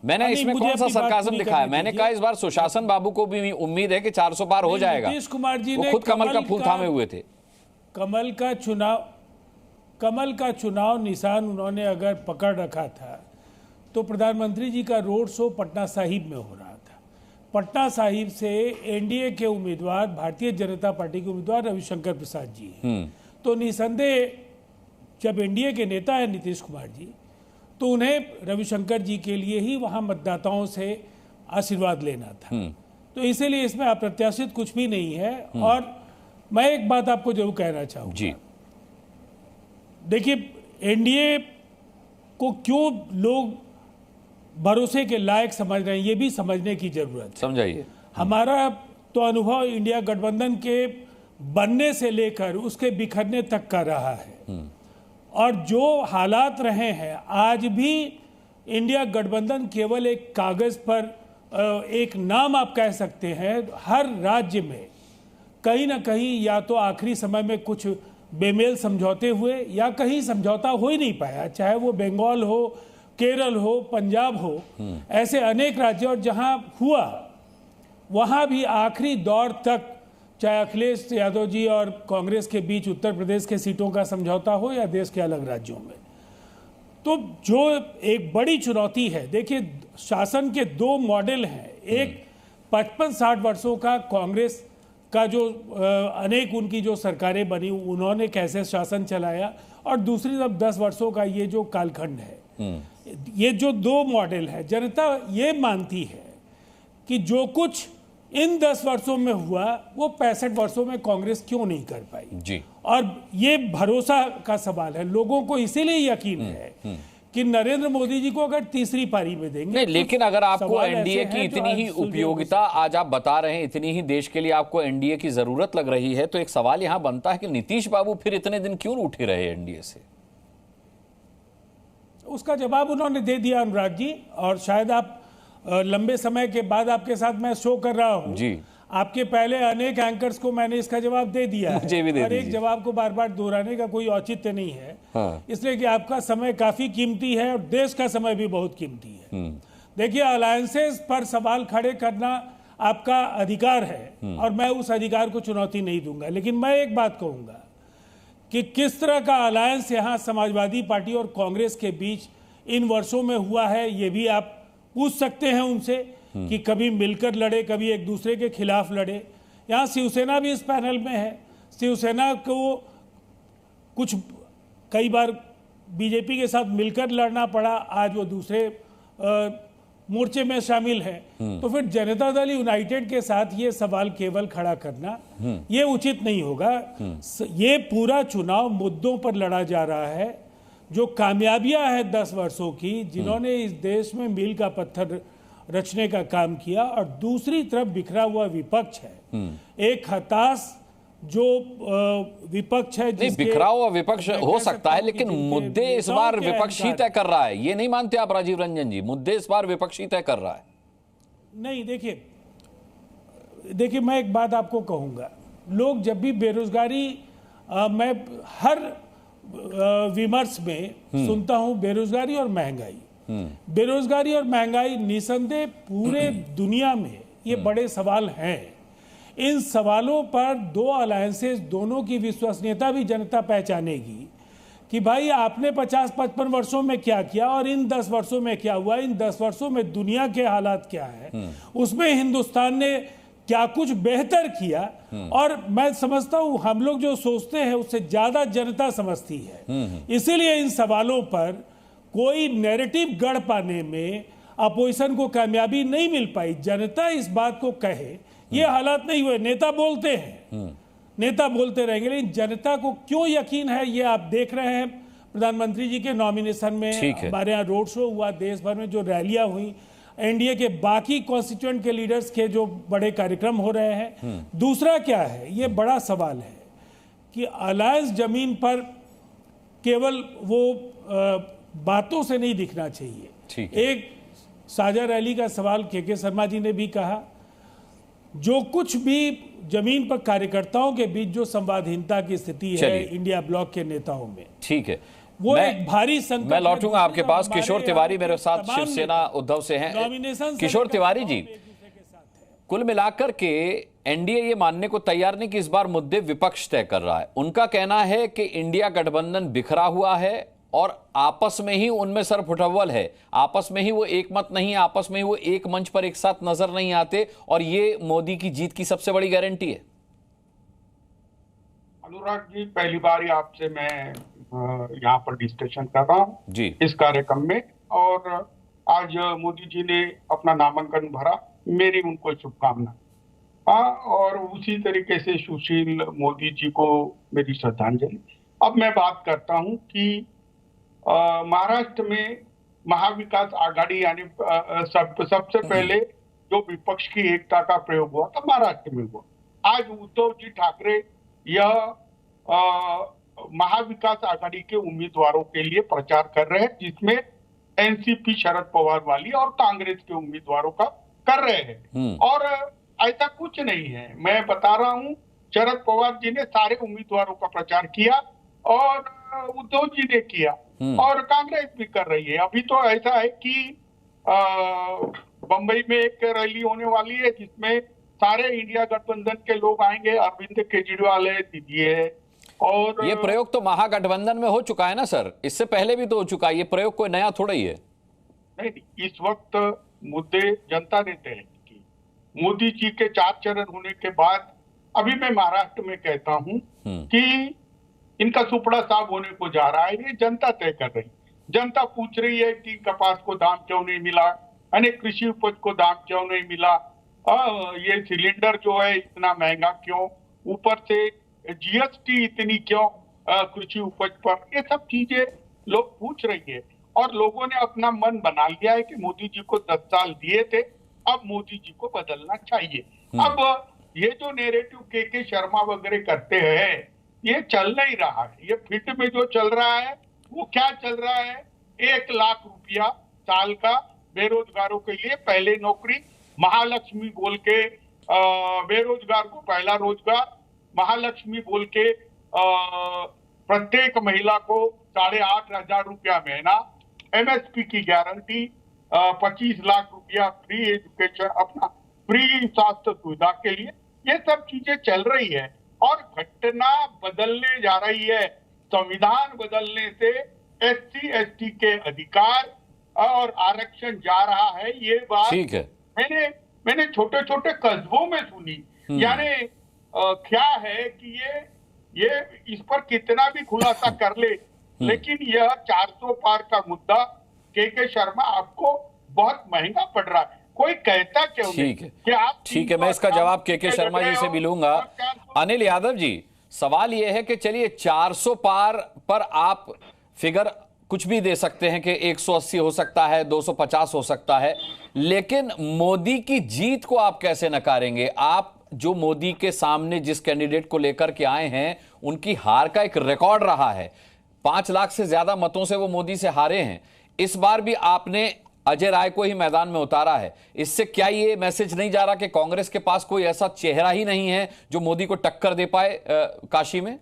मैंने इसमें कौन सा सरकाजम दिखाया? मैंने कहा इस बार सुशासन बाबू को भी उम्मीद है कि 400 पार हो जाएगा। नीतीश कुमार जी ने खुद कमल का फूल थामे हुए थे। कमल का चुनाव निशान उन्होंने अगर पकड़ रखा था तो प्रधानमंत्री जी का रोड शो पटना साहिब में हो रहा था। पटना साहिब से NDA के उम्मीदवार, भारतीय जनता पार्टी के उम्मीदवार रविशंकर प्रसाद जी हैं। तो निसंदेह जब NDA के नेता है नीतीश कुमार जी, तो उन्हें रविशंकर जी के लिए ही वहां मतदाताओं से आशीर्वाद लेना था। तो इसीलिए इसमें अप्रत्याशित कुछ भी नहीं है। और मैं एक बात आपको जरूर कहना चाहूंगा जी, देखिए NDA को क्यों लोग भरोसे के लायक समझ रहे हैं, ये भी समझने की जरूरत है। समझाइए। हमारा तो अनुभव इंडिया गठबंधन के बनने से लेकर उसके बिखरने तक का रहा है, और जो हालात रहे हैं, आज भी इंडिया गठबंधन केवल एक कागज पर एक नाम आप कह सकते हैं। हर राज्य में कहीं ना कहीं या तो आखिरी समय में कुछ बेमेल समझौते हुए या कहीं समझौता हो ही नहीं पाया, चाहे वो बंगाल हो, केरल हो, पंजाब हो, ऐसे अनेक राज्य। और जहां हुआ वहां भी आखिरी दौर तक, चाहे अखिलेश यादव जी और कांग्रेस के बीच उत्तर प्रदेश के सीटों का समझौता हो या देश के अलग राज्यों में, तो जो एक बड़ी चुनौती है। देखिए, शासन के दो मॉडल हैं। एक 55-60 वर्षों का कांग्रेस का जो अनेक उनकी जो सरकारें बनी, उन्होंने कैसे शासन चलाया, और दूसरी तरफ 10 वर्षों का ये जो कालखंड है। ये जो दो मॉडल है, जनता ये मानती है कि जो कुछ इन 10 वर्षों में हुआ वो 65 वर्षों में कांग्रेस क्यों नहीं कर पाई जी। और ये भरोसा का सवाल है। लोगों को इसीलिए यकीन है कि नरेंद्र मोदी जी को अगर तीसरी पारी में देंगे नहीं, लेकिन अगर आपको NDA की इतनी ही उपयोगिता आज आप बता रहे हैं, इतनी ही देश के लिए आपको NDA की जरूरत लग रही है, तो एक सवाल यहां बनता है कि नीतीश बाबू फिर इतने दिन क्यों उठे रहे NDA से? उसका जवाब उन्होंने दे दिया अनुराग जी, और शायद आप लंबे समय के बाद आपके साथ मैं शो कर रहा हूँ जी। आपके पहले अनेक एंकर्स को मैंने इसका जवाब दे दिया है, मुझे भी दे और एक दीजिए। जवाब को बार बार दोहराने का कोई औचित्य नहीं है। हाँ। इसलिए कि आपका समय काफी कीमती है और देश का समय भी बहुत कीमती है। देखिए, अलायंसेस पर सवाल खड़े करना आपका अधिकार है और मैं उस अधिकार को चुनौती नहीं दूंगा, लेकिन मैं एक बात कहूंगा कि किस तरह का अलायंस यहाँ समाजवादी पार्टी और कांग्रेस के बीच इन वर्षों में हुआ है, ये भी आप पूछ सकते हैं उनसे कि कभी मिलकर लड़े, कभी एक दूसरे के खिलाफ लड़े। यहाँ शिवसेना भी इस पैनल में है। शिवसेना को कुछ कई बार बीजेपी के साथ मिलकर लड़ना पड़ा, आज वो दूसरे मोर्चे में शामिल है। तो फिर जनता दल यूनाइटेड के साथ ये सवाल केवल खड़ा करना ये उचित नहीं होगा। ये पूरा चुनाव मुद्दों पर लड़ा जा रहा है, जो कामयाबियां हैं 10 वर्षों की, जिन्होंने इस देश में मील का पत्थर रचने का काम किया, और दूसरी तरफ बिखरा हुआ विपक्ष है, एक हताश जो विपक्ष है। नहीं, बिखरा हुआ विपक्ष हो सकता है, लेकिन मुद्दे इस बार विपक्ष ही तय कर रहा है। ये नहीं मानते आप राजीव रंजन जी? मुद्दे इस बार विपक्ष ही तय कर रहा है। नहीं, देखिए मैं एक बात आपको कहूंगा, लोग जब भी बेरोजगारी, मैं हर विमर्श में सुनता हूं बेरोजगारी और महंगाई। बेरोजगारी और महंगाई निसंदेह पूरे दुनिया में ये बड़े सवाल हैं। इन सवालों पर दो अलायंसेस, दोनों की विश्वसनीयता भी जनता पहचानेगी कि भाई आपने 50-55 वर्षों में क्या किया और इन 10 वर्षों में क्या हुआ, इन 10 वर्षों में दुनिया के हालात क्या है, उसमें हिंदुस्तान ने क्या कुछ बेहतर किया। और मैं समझता हूं हम लोग जो सोचते हैं उससे ज्यादा जनता समझती है। इसीलिए इन सवालों पर कोई नैरेटिव गढ़ पाने में अपोजिशन को कामयाबी नहीं मिल पाई। जनता इस बात को कहे, ये हालात नहीं हुए। नेता बोलते हैं, नेता बोलते रहेंगे, लेकिन जनता को क्यों यकीन है ये आप देख रहे हैं। प्रधानमंत्री जी के नॉमिनेशन में हमारे यहाँ रोड शो हुआ, देश भर में जो रैलियां हुई, एनडीए के बाकी कॉन्स्टिट्यूएंट के लीडर्स के जो बड़े कार्यक्रम हो रहे हैं। दूसरा क्या है, ये बड़ा सवाल है कि अलायंस जमीन पर केवल वो बातों से नहीं दिखना चाहिए। एक साझा रैली का सवाल के शर्मा जी ने भी कहा, जो कुछ भी जमीन पर कार्यकर्ताओं के बीच जो संवादहीनता की स्थिति है इंडिया ब्लॉक के नेताओं में, ठीक है, वो एक भारी संकट। मैं लौटूंगा आपके पास। किशोर तिवारी मेरे साथ शिवसेना उद्धव से हैं। किशोर तिवारी जी, कुल मिलाकर के एनडीए ये मानने को तैयार नहीं कि इस बार मुद्दे विपक्ष तय कर रहा है। उनका कहना है कि इंडिया गठबंधन बिखरा हुआ है और आपस में ही उनमें सरफुटअव्वल है, आपस में ही वो एक मत नहीं, आपस में ही वो एक मंच पर एक साथ नजर नहीं आते, और ये मोदी की जीत की सबसे बड़ी गारंटी है। अनुराग जी, पहली बार आपसे मैं यहाँ पर डिस्कशन कर रहा हूँ जी इस कार्यक्रम में, और आज मोदी जी ने अपना नामांकन भरा, मेरी उनको शुभकामना। और उसी तरीके से सुशील मोदी जी को मेरी श्रद्धांजलि। अब मैं बात करता हूँ कि महाराष्ट्र में महाविकास आघाड़ी यानी सबसे पहले जो विपक्ष की एकता का प्रयोग हुआ था महाराष्ट्र में हुआ। आज उद्धव जी ठाकरे यह महाविकास आघाड़ी के उम्मीदवारों के लिए प्रचार कर रहे हैं, जिसमें एनसीपी शरद पवार वाली और कांग्रेस के उम्मीदवारों का कर रहे हैं। और ऐसा कुछ नहीं है, मैं बता रहा हूं, शरद पवार जी ने सारे उम्मीदवारों का प्रचार किया और उद्धव जी ने किया, और कांग्रेस भी कर रही है। अभी तो ऐसा है कि बंबई में एक रैली होने वाली है जिसमें सारे इंडिया गठबंधन के लोग आएंगे। अरविंद केजरीवाल है, दीदी है, और ये प्रयोग तो महागठबंधन में हो चुका है ना सर, इससे पहले भी तो हो चुका है, ये प्रयोग कोई नया थोड़ा ही है। नहीं, इस वक्त मुद्दे जनता ने तय की। मोदी जी के 4 चरण होने के बाद अभी मैं महाराष्ट्र में कहता हूं कि इनका सुपड़ा साफ होने को जा रहा है, ये जनता तय कर रही। जनता पूछ रही है कि कपास को दाम क्यों नहीं मिला, अनेक कृषि उपज को दाम क्यों नहीं मिला, ये सिलेंडर जो है इतना महंगा क्यों, ऊपर से जीएसटी इतनी क्यों कृषि उपज पर, ये सब चीजें लोग पूछ रही है। और लोगों ने अपना मन बना लिया है कि मोदी जी को 10 साल दिए थे, अब मोदी जी को बदलना चाहिए। अब ये जो नैरेटिव के शर्मा वगैरह करते हैं, ये चल नहीं रहा है। ये फिट में जो चल रहा है वो क्या चल रहा है, 1 लाख रुपया साल का बेरोजगारों के लिए पहले नौकरी, महालक्ष्मी बोल के बेरोजगार को पहला रोजगार, महालक्ष्मी बोल के प्रत्येक महिला को 8,500 रुपया महीना, MSP की गारंटी, 25 लाख रुपया फ्री एजुकेशन, अपना फ्री स्वास्थ्य सुविधा के लिए, ये सब चीजें चल रही है। और घटना बदलने जा रही है। संविधान बदलने से SC ST के अधिकार और आरक्षण जा रहा है, ये बात ठीक है। मैंने छोटे छोटे कस्बों में सुनी। यानी क्या है कि ये इस पर कितना भी खुलासा कर ले, लेकिन यह 400 पार का मुद्दा के शर्मा आपको बहुत महंगा पड़ रहा है। कोई कहता क्यों नहीं कि आप ठीक है, मैं इसका जवाब के शर्मा जी से भी लूंगा। अनिल यादव जी, सवाल यह है कि चलिए 400 पार पर आप फिगर कुछ भी दे सकते हैं कि 180 हो सकता है, 250 हो सकता है, लेकिन मोदी की जीत को आप कैसे नकारेंगे? आप जो मोदी के सामने जिस कैंडिडेट को लेकर के आए हैं, उनकी हार का एक रिकॉर्ड रहा है। 5 लाख से ज्यादा मतों से वो मोदी से हारे हैं। इस बार भी आपने अजय राय को ही मैदान में उतारा है। इससे क्या ये मैसेज नहीं जा रहा कि कांग्रेस के पास कोई ऐसा चेहरा ही नहीं है जो मोदी को टक्कर दे पाए काशी में?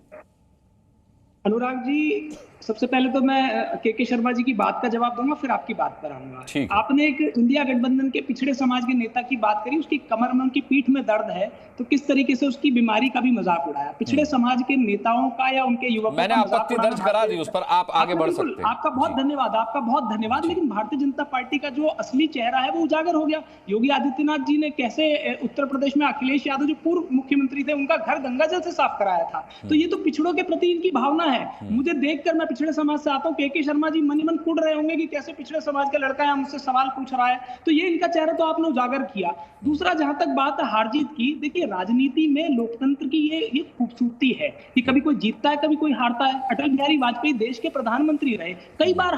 अनुराग जी, सबसे पहले तो मैं के शर्मा जी की बात का जवाब दूंगा, फिर आपकी बात पर आऊंगा। आपने एक इंडिया गठबंधन के पिछड़े समाज के नेता की बात करी, उसकी कमर में, उनकी पीठ में दर्द है, तो किस तरीके से उसकी बीमारी का भी मजाक उड़ाया। पिछड़े समाज के नेताओं का या उनके युवकों मैंने आपत्ति दर्ज करा दी, उस पर आप आगे बढ़ सकते हैं। आपका बहुत धन्यवाद, आपका बहुत धन्यवाद। लेकिन भारतीय जनता पार्टी का जो असली चेहरा है वो उजागर हो गया। योगी आदित्यनाथ जी ने कैसे उत्तर प्रदेश में अखिलेश यादव जो पूर्व मुख्यमंत्री थे, उनका घर गंगा जल से साफ कराया था। तो ये तो पिछड़ों के प्रति इनकी भावना है। मुझे देखकर, मैं पिछड़े समाज से आता हूं, के शर्मा जी मन ही मन कूद रहे होंगे कि कैसे पिछड़े समाज का लड़का है, मुझसे सवाल पूछ रहा है। तो ये इनका चेहरा तो आपने उजागर किया। दूसरा, जहां तक बात है हार जीत की, देखिए राजनीति में लोकतंत्र की ये खूबसूरती है कि कभी कोई जीतता है, कभी कोई हारता है। अटल बिहारी वाजपेयी देश के प्रधानमंत्री रहे, कई बार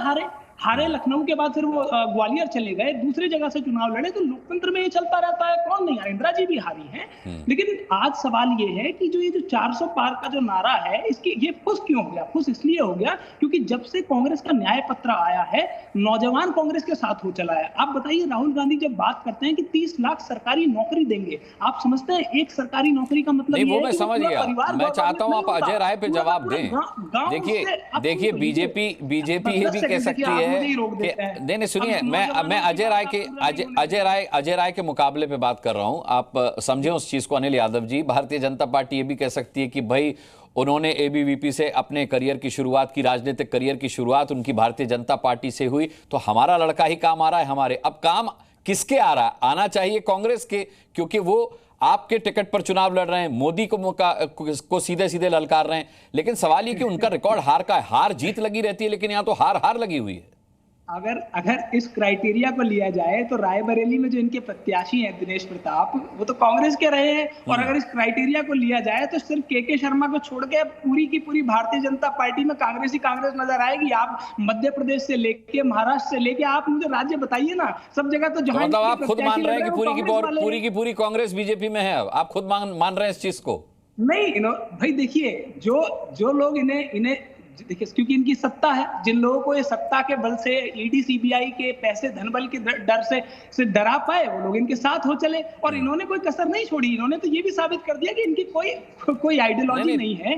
हारे लखनऊ के बाद फिर वो ग्वालियर चले गए, दूसरी जगह से चुनाव लड़े। तो लोकतंत्र में ये चलता रहता है, कौन नहीं हारे, इंदिरा जी भी हारी हैं। लेकिन आज सवाल ये है कि ये जो 400 पार का जो नारा है, इसकी ये फुस क्यों हो गया? फुस इसलिए हो गया क्योंकि जब से कांग्रेस का न्याय पत्र आया है, नौजवान कांग्रेस के साथ हो चला है। आप बताइए, राहुल गांधी जब बात करते हैं कि 30 लाख सरकारी नौकरी देंगे, आप समझते हैं एक सरकारी नौकरी का मतलब? नहीं, वो मैं समझ गया। मैं चाहता हूं आप अजय राय पे जवाब दें। देखिए बीजेपी ये भी कह सकती है। नहीं सुनिए, मैं अजय राय के मुकाबले पे बात कर रहा हूं, आप समझें उस चीज को। अनिल यादव जी, भारतीय जनता पार्टी ये भी कह सकती है कि भाई उन्होंने एबीवीपी से अपने करियर की शुरुआत की, राजनीतिक करियर की शुरुआत उनकी भारतीय जनता पार्टी से हुई, तो हमारा लड़का ही काम आ रहा है हमारे। अब काम किसके आ रहा है? आना चाहिए कांग्रेस के, क्योंकि वो आपके टिकट पर चुनाव लड़ रहे हैं, मोदी को सीधे सीधे ललकार रहे हैं। लेकिन सवाल ये कि उनका रिकॉर्ड हार का है, हार जीत लगी रहती है, लेकिन यहां तो हार लगी हुई है। अगर इस क्राइटेरिया को लिया जाए तो रायबरेली में जो इनके प्रत्याशी हैं दिनेश प्रताप, वो तो कांग्रेस के रहे हैं। और अगर इस क्राइटेरिया को लिया जाए तो सिर्फ के शर्मा को छोड़ के पूरी की पूरी भारतीय जनता पार्टी में कांग्रेस ही कांग्रेस नजर आएगी। आप मध्य प्रदेश से लेके महाराष्ट्र से लेके आप मुझे राज्य बताइए ना, सब जगह तो जहां मतलब आप खुद मान रहे हैं कि पूरी की पूरी कांग्रेस बीजेपी में है? आप खुद मान रहे हैं इस चीज को? नहीं भाई, देखिए जो लोग इन्हें देखिए, क्योंकि इनकी सत्ता है, जिन लोगों को ये सत्ता के बल से, ईडी सीबीआई के पैसे धनबल के डर से डरा पाए, वो लोग इनके साथ हो चले। और इन्होंने कोई कसर नहीं छोड़ी। इन्होंने तो ये भी साबित कर दिया कि इनकी कोई आइडियोलॉजी नहीं है।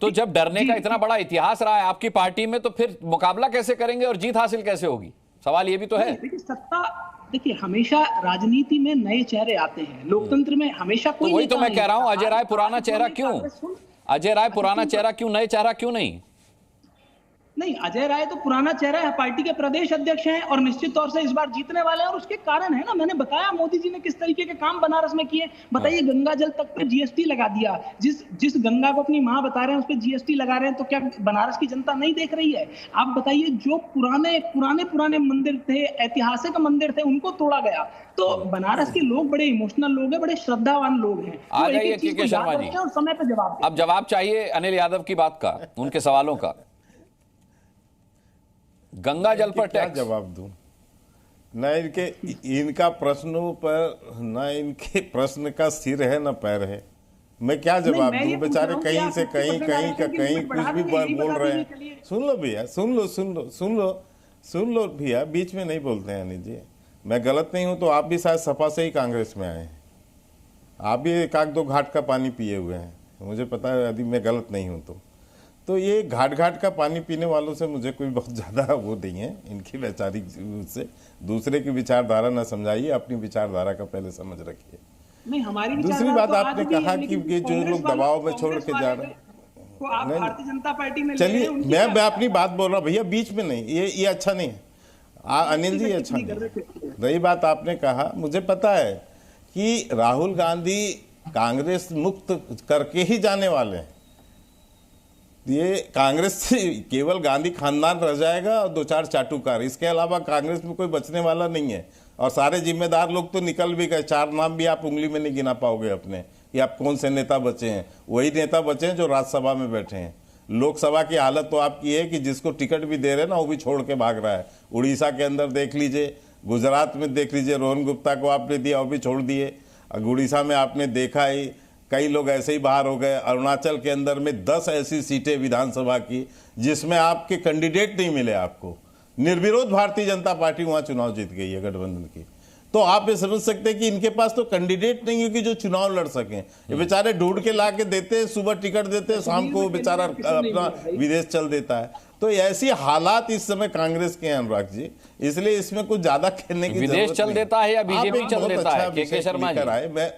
तो जब डरने का इतना बड़ा इतिहास रहा है आपकी पार्टी में, तो फिर मुकाबला कैसे करेंगे और जीत हासिल कैसे होगी? सवाल ये भी तो है। देखिए, हमेशा राजनीति में नए चेहरे आते हैं, लोकतंत्र में हमेशा कोई। वही तो मैं कह रहा हूं, अजय राय पुराना चेहरा क्यों? अजय राय पुराना चेहरा क्यों, नए चेहरा क्यों नहीं? नहीं, अजय राय तो पुराना चेहरा है, पार्टी के प्रदेश अध्यक्ष हैं और निश्चित तौर से इस बार जीतने वाले हैं। और उसके कारण है ना, मैंने बताया मोदी जी ने किस तरीके के काम बनारस में किए। बताइए, गंगा जल तक पे जीएसटी लगा दिया। जिस गंगा को अपनी मां बता रहे हैं, उस पर जीएसटी लगा रहे हैं, तो क्या बनारस की जनता नहीं देख रही है? आप बताइए, जो पुराने मंदिर थे, ऐतिहासिक मंदिर थे, उनको तोड़ा गया। तो बनारस के लोग बड़े इमोशनल लोग हैं, बड़े श्रद्धावान लोग हैं। आ जाइए के शर्मा जी, और समय पर जवाब। अब जवाब चाहिए अनिल यादव की बात का, उनके सवालों का। गंगा जल पर टैक्स जवाब दूं? न इनका प्रश्नों पर, न इनके प्रश्न का सिर है न पैर है। मैं क्या जवाब दूं? बेचारे कहीं से कहीं कुछ भी बोल रहे हैं। सुन लो भैया, सुन लो। सुन लो भैया, बीच में नहीं बोलते हैं अनिल जी। मैं गलत नहीं हूं तो आप भी शायद सपा से ही कांग्रेस में आए हैं, आप भी एक आध दो घाट का पानी पिए हुए हैं, मुझे पता है यदि मैं गलत नहीं हूं तो ये घाट घाट का पानी पीने वालों से मुझे कोई बहुत ज़्यादा वो नहीं है, इनकी वैचारिक से दूसरे की विचारधारा न समझाइए, अपनी विचारधारा का पहले समझ रखिए। नहीं, हमारी दूसरी बात आपने कहा कि जो लोग दबाव में छोड़ के जा रहे हैं, भारतीय जनता पार्टी में चलिए मैं अपनी बात बोल रहा हूँ भैया, बीच में नहीं, ये अच्छा नहीं है अनिल जी, अच्छा नहीं। रही बात आपने कहा, मुझे पता है कि राहुल गांधी कांग्रेस मुक्त करके ही जाने वाले हैं, ये कांग्रेस से केवल गांधी खानदान रह जाएगा और दो चार चाटुकार, इसके अलावा कांग्रेस में कोई बचने वाला नहीं है। और सारे जिम्मेदार लोग तो निकल भी गए, 4 नाम भी आप उंगली में नहीं गिना पाओगे अपने, कि आप कौन से नेता बचे हैं। वही नेता बचे हैं जो राज्यसभा में बैठे हैं। लोकसभा की हालत तो आपकी है कि जिसको टिकट भी दे रहे हैं ना, वो भी छोड़ के भाग रहा है। उड़ीसा के अंदर देख लीजिए, गुजरात में देख लीजिए, रोहन गुप्ता को आपने दिया, वो भी छोड़ दिए। उड़ीसा में आपने देखा ही कई लोग ऐसे ही बाहर हो गए। अरुणाचल के अंदर में 10 ऐसी सीटें विधानसभा की जिसमें आपके कैंडिडेट नहीं मिले आपको, निर्विरोध भारतीय जनता पार्टी वहां चुनाव जीत गई है गठबंधन की। तो आप ये समझ सकते हैं कि इनके पास तो कैंडिडेट नहीं है कि जो चुनाव लड़ सकें। ये बेचारे ढूंढ के ला के देते, सुबह टिकट देते, शाम को बेचारा अपना विदेश चल देता है। तो ऐसी हालात इस समय कांग्रेस के हैं अनुराग जी, इसलिए इसमें कुछ ज्यादा कहने की विदेश चल देता है या बीजेपी चल देता है? के शर्मा जी, मैं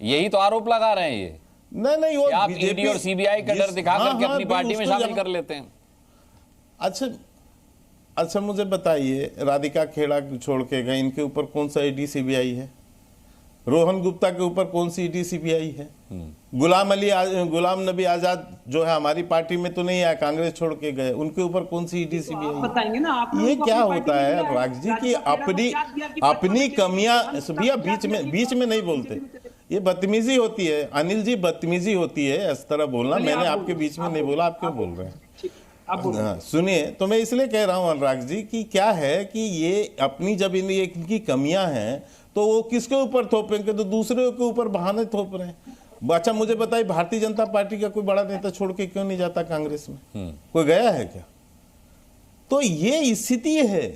यही तो आरोप लगा रहे हैं ये। नहीं वो आप ईडी और सीबीआई का डर दिखा करके अपनी पार्टी में शामिल कर लेते हैं। अच्छा मुझे बताइए, राधिका खेड़ा छोड़ के गए, इनके ऊपर कौन सा ईडी सीबीआई है? रोहन गुप्ता के ऊपर कौन सी ईडी सीबीआई है? गुलाम नबी आजाद जो है हमारी पार्टी में तो नहीं आया, कांग्रेस छोड़ के गए, उनके ऊपर कौन सी ईडी सीबीआई बताएंगे ना आप? ये क्या होता है अनुराग जी कि अपनी कमियां भैया बीच में नहीं बोलते, ये बदतमीजी होती है अनिल जी, बदतमीजी होती है इस तरह बोलना। मैंने आपके बीच में नहीं बोला, आप क्यों बोल रहे हैं? सुनिए, तो मैं इसलिए कह रहा हूं अनुराग जी कि क्या है कि ये अपनी जब इनकी कमियां हैं तो वो किसके ऊपर थोपेंगे? तो दूसरे के ऊपर बहाने थोप रहे हैं। अच्छा मुझे बताइए, भारतीय जनता पार्टी का कोई बड़ा नेता छोड़ के क्यों नहीं जाता कांग्रेस में? कोई गया है क्या? तो ये स्थिति है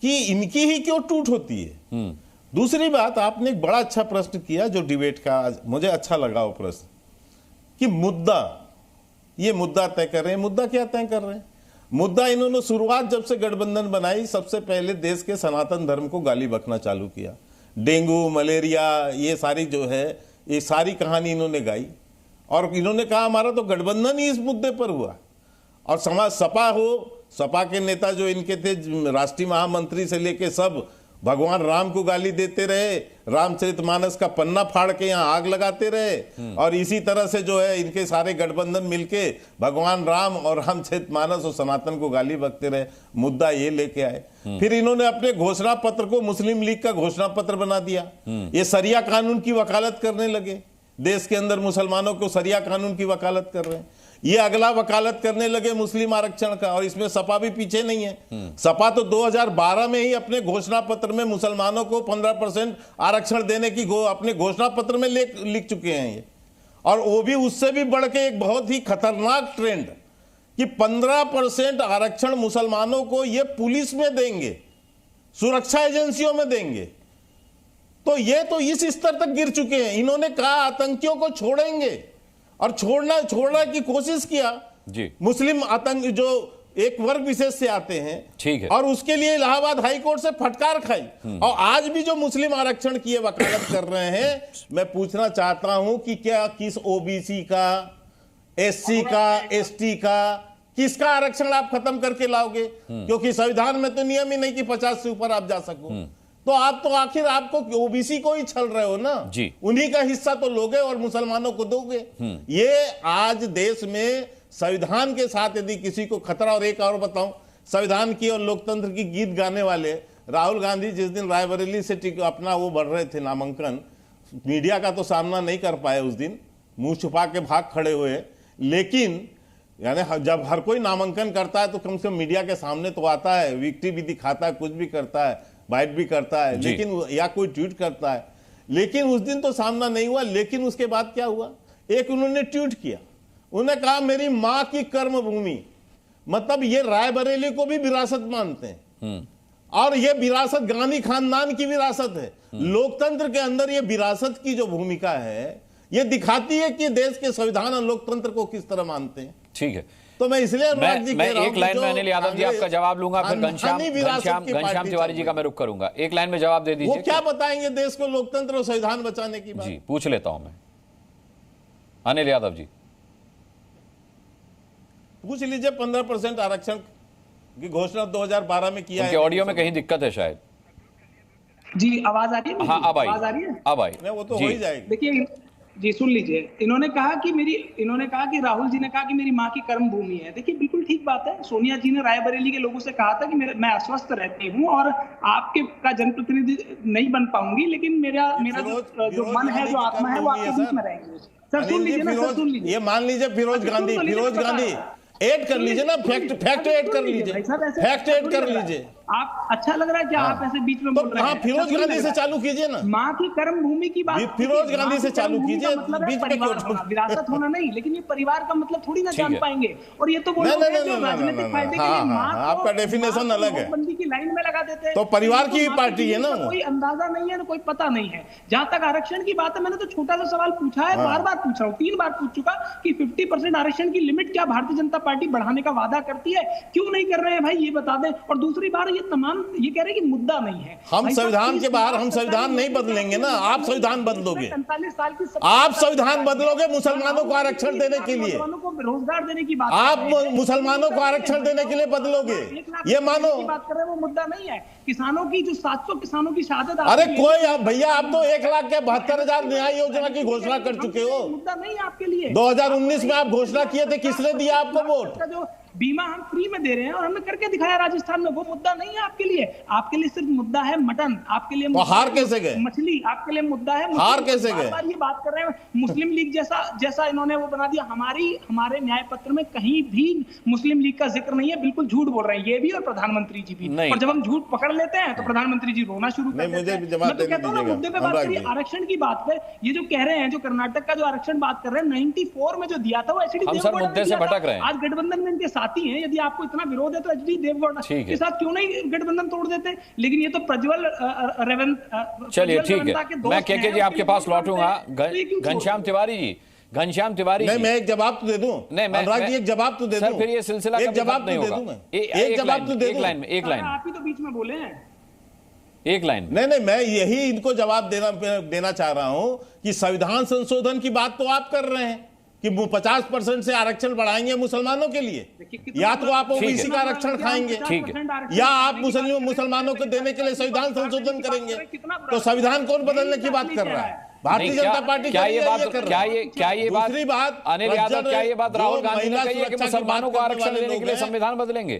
कि इनकी ही क्यों टूट होती है। दूसरी बात, आपने एक बड़ा अच्छा प्रश्न किया जो डिबेट का, मुझे अच्छा लगा वो प्रश्न कि ये मुद्दा तय कर रहे हैं। मुद्दा क्या तय कर रहे हैं? मुद्दा इन्होंने शुरुआत जब से गठबंधन बनाई, सबसे पहले देश के सनातन धर्म को गाली बकना चालू किया। डेंगू, मलेरिया, ये सारी जो है, ये सारी कहानी इन्होंने गाई और इन्होंने कहा हमारा तो गठबंधन ही इस मुद्दे पर हुआ। और समाज सपा के नेता जो इनके थे, राष्ट्रीय महामंत्री से लेके सब, भगवान राम को गाली देते रहे, रामचरितमानस का पन्ना फाड़ के यहाँ आग लगाते रहे। और इसी तरह से जो है इनके सारे गठबंधन मिलके भगवान राम और रामचरितमानस और सनातन को गाली बकते रहे। मुद्दा ये लेके आए। फिर इन्होंने अपने घोषणा पत्र को मुस्लिम लीग का घोषणा पत्र बना दिया। ये सरिया कानून की वकालत करने लगे, देश के अंदर मुसलमानों को सरिया कानून की वकालत कर रहे हैं। ये अगला वकालत करने लगे मुस्लिम आरक्षण का, और इसमें सपा भी पीछे नहीं है। सपा तो 2012 में ही अपने घोषणा पत्र में मुसलमानों को 15% आरक्षण देने की अपने घोषणा पत्र में लिख चुके हैं ये। और वो भी उससे भी बढ़ के एक बहुत ही खतरनाक ट्रेंड कि 15% आरक्षण मुसलमानों को ये पुलिस में देंगे, सुरक्षा एजेंसियों में देंगे। तो ये तो इस स्तर तक गिर चुके हैं। इन्होंने कहा आतंकियों को छोड़ेंगे और छोड़ने की कोशिश किया जी। मुस्लिम आतंक जो एक वर्ग विशेष से आते हैं, ठीक है, और उसके लिए इलाहाबाद हाई कोर्ट से फटकार खाई। और आज भी जो मुस्लिम आरक्षण की वकालत कर रहे हैं, मैं पूछना चाहता हूं कि क्या किस ओबीसी का, एससी का, एसटी का, किसका आरक्षण आप खत्म करके लाओगे? क्योंकि संविधान में तो नियम ही नहीं कि 50 से ऊपर आप जा सको। तो आप तो आखिर आपको ओबीसी को ही छल रहे हो ना जी। उन्हीं का हिस्सा तो लोगे और मुसलमानों को दोगे। ये आज देश में संविधान के साथ यदि किसी को खतरा, और एक और बताऊं, संविधान की और लोकतंत्र की गीत गाने वाले राहुल गांधी जिस दिन रायबरेली से अपना वो बढ़ रहे थे नामांकन, मीडिया का तो सामना नहीं कर पाए उस दिन, मुंह छुपा के भाग खड़े हुए। लेकिन यानी जब हर कोई नामांकन करता है तो कम से कम मीडिया के सामने तो आता है, विक्ट्री भी दिखाता है, कुछ भी करता है, बाइट भी करता है, लेकिन या कोई ट्वीट करता है। लेकिन उस दिन तो सामना नहीं हुआ। लेकिन उसके बाद क्या हुआ? एक उन्होंने ट्वीट किया, उन्होंने कहा मेरी मां की कर्म भूमि, मतलब ये रायबरेली को भी विरासत मानते हैं। और ये विरासत गांधी खानदान की विरासत है। लोकतंत्र के अंदर ये विरासत की जो भूमिका है ये दिखाती है कि देश के संविधान और लोकतंत्र को किस तरह मानते हैं। ठीक है, तो मैं इसलिए मैं एक लाइन में अनिल यादव जी आपका जवाब लूंगा, फिर घनश्याम तिवारी जी का मैं रुख करूंगा। एक लाइन में जवाब दे दीजिए। वो क्या बताएंगे देश को लोकतंत्र और संविधान बचाने की बात? जी पूछ लेता हूं मैं, अनिल यादव जी पूछ लीजिए। 15% आरक्षण की घोषणा 2012 में किया है। ऑडियो में कहीं दिक्कत है शायद। जी आवाज आ रही है? हाँ अब आई, आवाज आ रही है? अब आई। नहीं वो तो हो ही जाएगी। देखिए जी सुन लीजिए, इन्होंने कहा कि राहुल जी ने कहा कि मेरी माँ की कर्म भूमि है। देखिए बिल्कुल ठीक बात है। सोनिया जी ने रायबरेली के लोगों से कहा था कि मैं अस्वस्थ रहती हूँ और आपके का जनप्रतिनिधि नहीं बन पाऊंगी, लेकिन मेरा जो मन है, जो आत्मा है, वो आपके बीच में रहेंगे। सर सुन लीजिए ना, सर सुन लीजिए। ये मान लीजिए फिरोज गांधी ऐड कर लीजिए ना, फैक्ट ऐड कर लीजिए, फैक्ट ऐड कर लीजिए। आप अच्छा लग रहा है क्या? आप ऐसे बीच में बोल रहे हैं। फिरोज गांधी से चालू कीजिए ना। माँ की कर्म भूमि की बात फिरोज गांधी से चालू कीजिए। मतलब विरासत होना नहीं, लेकिन ये परिवार का मतलब थोड़ी ना जान पाएंगे। और ये तो राजनीतिक फायदे के लिए माँ आपका डेफिनेशन अलग है। बंदी की लाइन में लगा देते हैं तो परिवार की पार्टी है ना। कोई अंदाजा नहीं है, कोई पता नहीं है। जहां तक आरक्षण की बात है, मैंने तो छोटा सा सवाल पूछा है, बार बार पूछ रहा हूँ, 3 बार पूछ चुका कि 50% आरक्षण की लिमिट क्या भारतीय जनता पार्टी बढ़ाने का वादा करती है? क्यों नहीं कर रहे हैं भाई, ये बता दें। और दूसरी बार ये तमाम ये कह रहे हैं कि मुद्दा नहीं है। हम संविधान के बाहर हम संविधान नहीं बदलेंगे ना। आप संविधान बदलोगे, 45 साल की आप संविधान बदलोगे मुसलमानों को आरक्षण देने के लिए। रोजगार देने की बात आप मुसलमानों को आरक्षण देने के लिए बदलोगे, ये मानो। बात कर रहे हैं वो मुद्दा नहीं है। किसानों की जो 700 किसानों की शहादत, अरे कोई भैया आप तो 1,72,000 न्याय योजना की घोषणा कर चुके हो। मुद्दा नहीं है आपके लिए। 2019 में आप घोषणा किए थे, किसने दिया आपको वोट? जो बीमा हम फ्री में दे रहे हैं और हमने करके दिखाया राजस्थान में, वो मुद्दा नहीं है आपके लिए। आपके लिए सिर्फ मुद्दा है मटन, आपके लिए तो हार कैसे गए? मछली, आपके लिए मुद्दा है हार कैसे गए? ये बात कर रहे हैं मुस्लिम लीग जैसा इन्होंने वो बना दिया। हमारे न्याय पत्र में कहीं भी मुस्लिम लीग का जिक्र नहीं है। बिल्कुल झूठ बोल रहे हैं ये भी और प्रधानमंत्री जी भी। और जब हम झूठ पकड़ लेते हैं तो प्रधानमंत्री जी रोना शुरू कर देते हैं। मैं तो कहता हूँ मुद्दे पे बात करिए। आरक्षण की बात पे ये जो कह रहे हैं, जो कर्नाटक का जो आरक्षण बात कर रहे हैं, 94 में जो दिया था वो एचडी मुद्दे से भटक रहे हैं। आज गठबंधन में इनके साथी हैं। यदि आपको इतना विरोध है तो एचडी देवगौड़ा के साथ क्यों नहीं गठबंधन तोड़ देते? लेकिन ये तो प्रज्वल चलिए ठीक है, मैं केके जी आपके पास लौटूंगा। घनश्याम तिवारी जी, नहीं मैं एक जवाब तो दे दूं। नहीं मैं एक जवाब तो दे दूं। फिर ये सिलसिला एक जवाब नहीं होगा। एक जवाब तो दे दूं। एक लाइन आप ही तो बीच में बोले हैं। एक लाइन नहीं मैं यही इनको जवाब देना चाह रहा हूं कि संविधान संशोधन की बात तो आप कर रहे हैं कि 50% से आरक्षण बढ़ाएंगे मुसलमानों के लिए, या तो आप ओबीसी का आरक्षण खाएंगे, ठीक है, या आप मुसलमानों को देने के लिए संविधान संशोधन करेंगे। तो संविधान कौन बदलने की बात कर रहा है? भारतीय जनता पार्टी। क्या ये बात दूसरी बात अनिल यादव, क्या ये बात राहुल गांधी ने कही है कि मुसलमानों को आरक्षण देने के लिए संविधान बदलेंगे?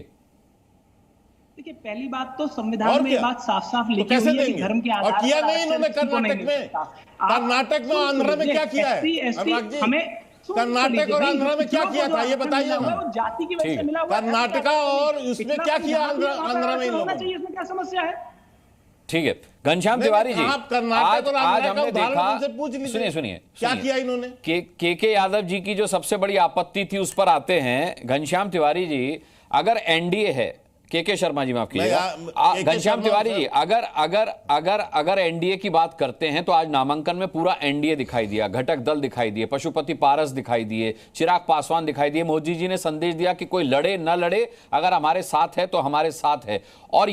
देखिए पहली बात तो संविधान में बात साफ लिखी हुई है कि धर्म के आधार पर। किया नहीं इन्होंने कर्नाटक में आंध्र में क्या किया है? हमें कर्नाटक और आंध्र में क्या किया था ये बताइए ना। जाति की वजह से मिला हुआ कर्नाटका और उसमें क्या किया आंध्र में? होना चाहिए, इसमें क्या समस्या है? ठीक है घनश्याम तिवारी जी, आज हमने देखा, सुनिए क्या किया इन्होंने। के यादव जी की जो सबसे बड़ी आपत्ति थी उस पर आते हैं। घनश्याम तिवारी जी, अगर एनडीए है, के शर्मा जी माफ कीजिएगा, घनश्याम तिवारी जी, अगर एनडीए की बात करते हैं तो आज नामांकन में पूरा एनडीए दिखाई दिया, घटक दल दिखाई दिए, पशुपति पारस दिखाई दिए, चिराग पासवान दिखाई दिए। मोदी जी ने संदेश दिया कि कोई लड़े न लड़े, अगर हमारे साथ है तो हमारे साथ है। और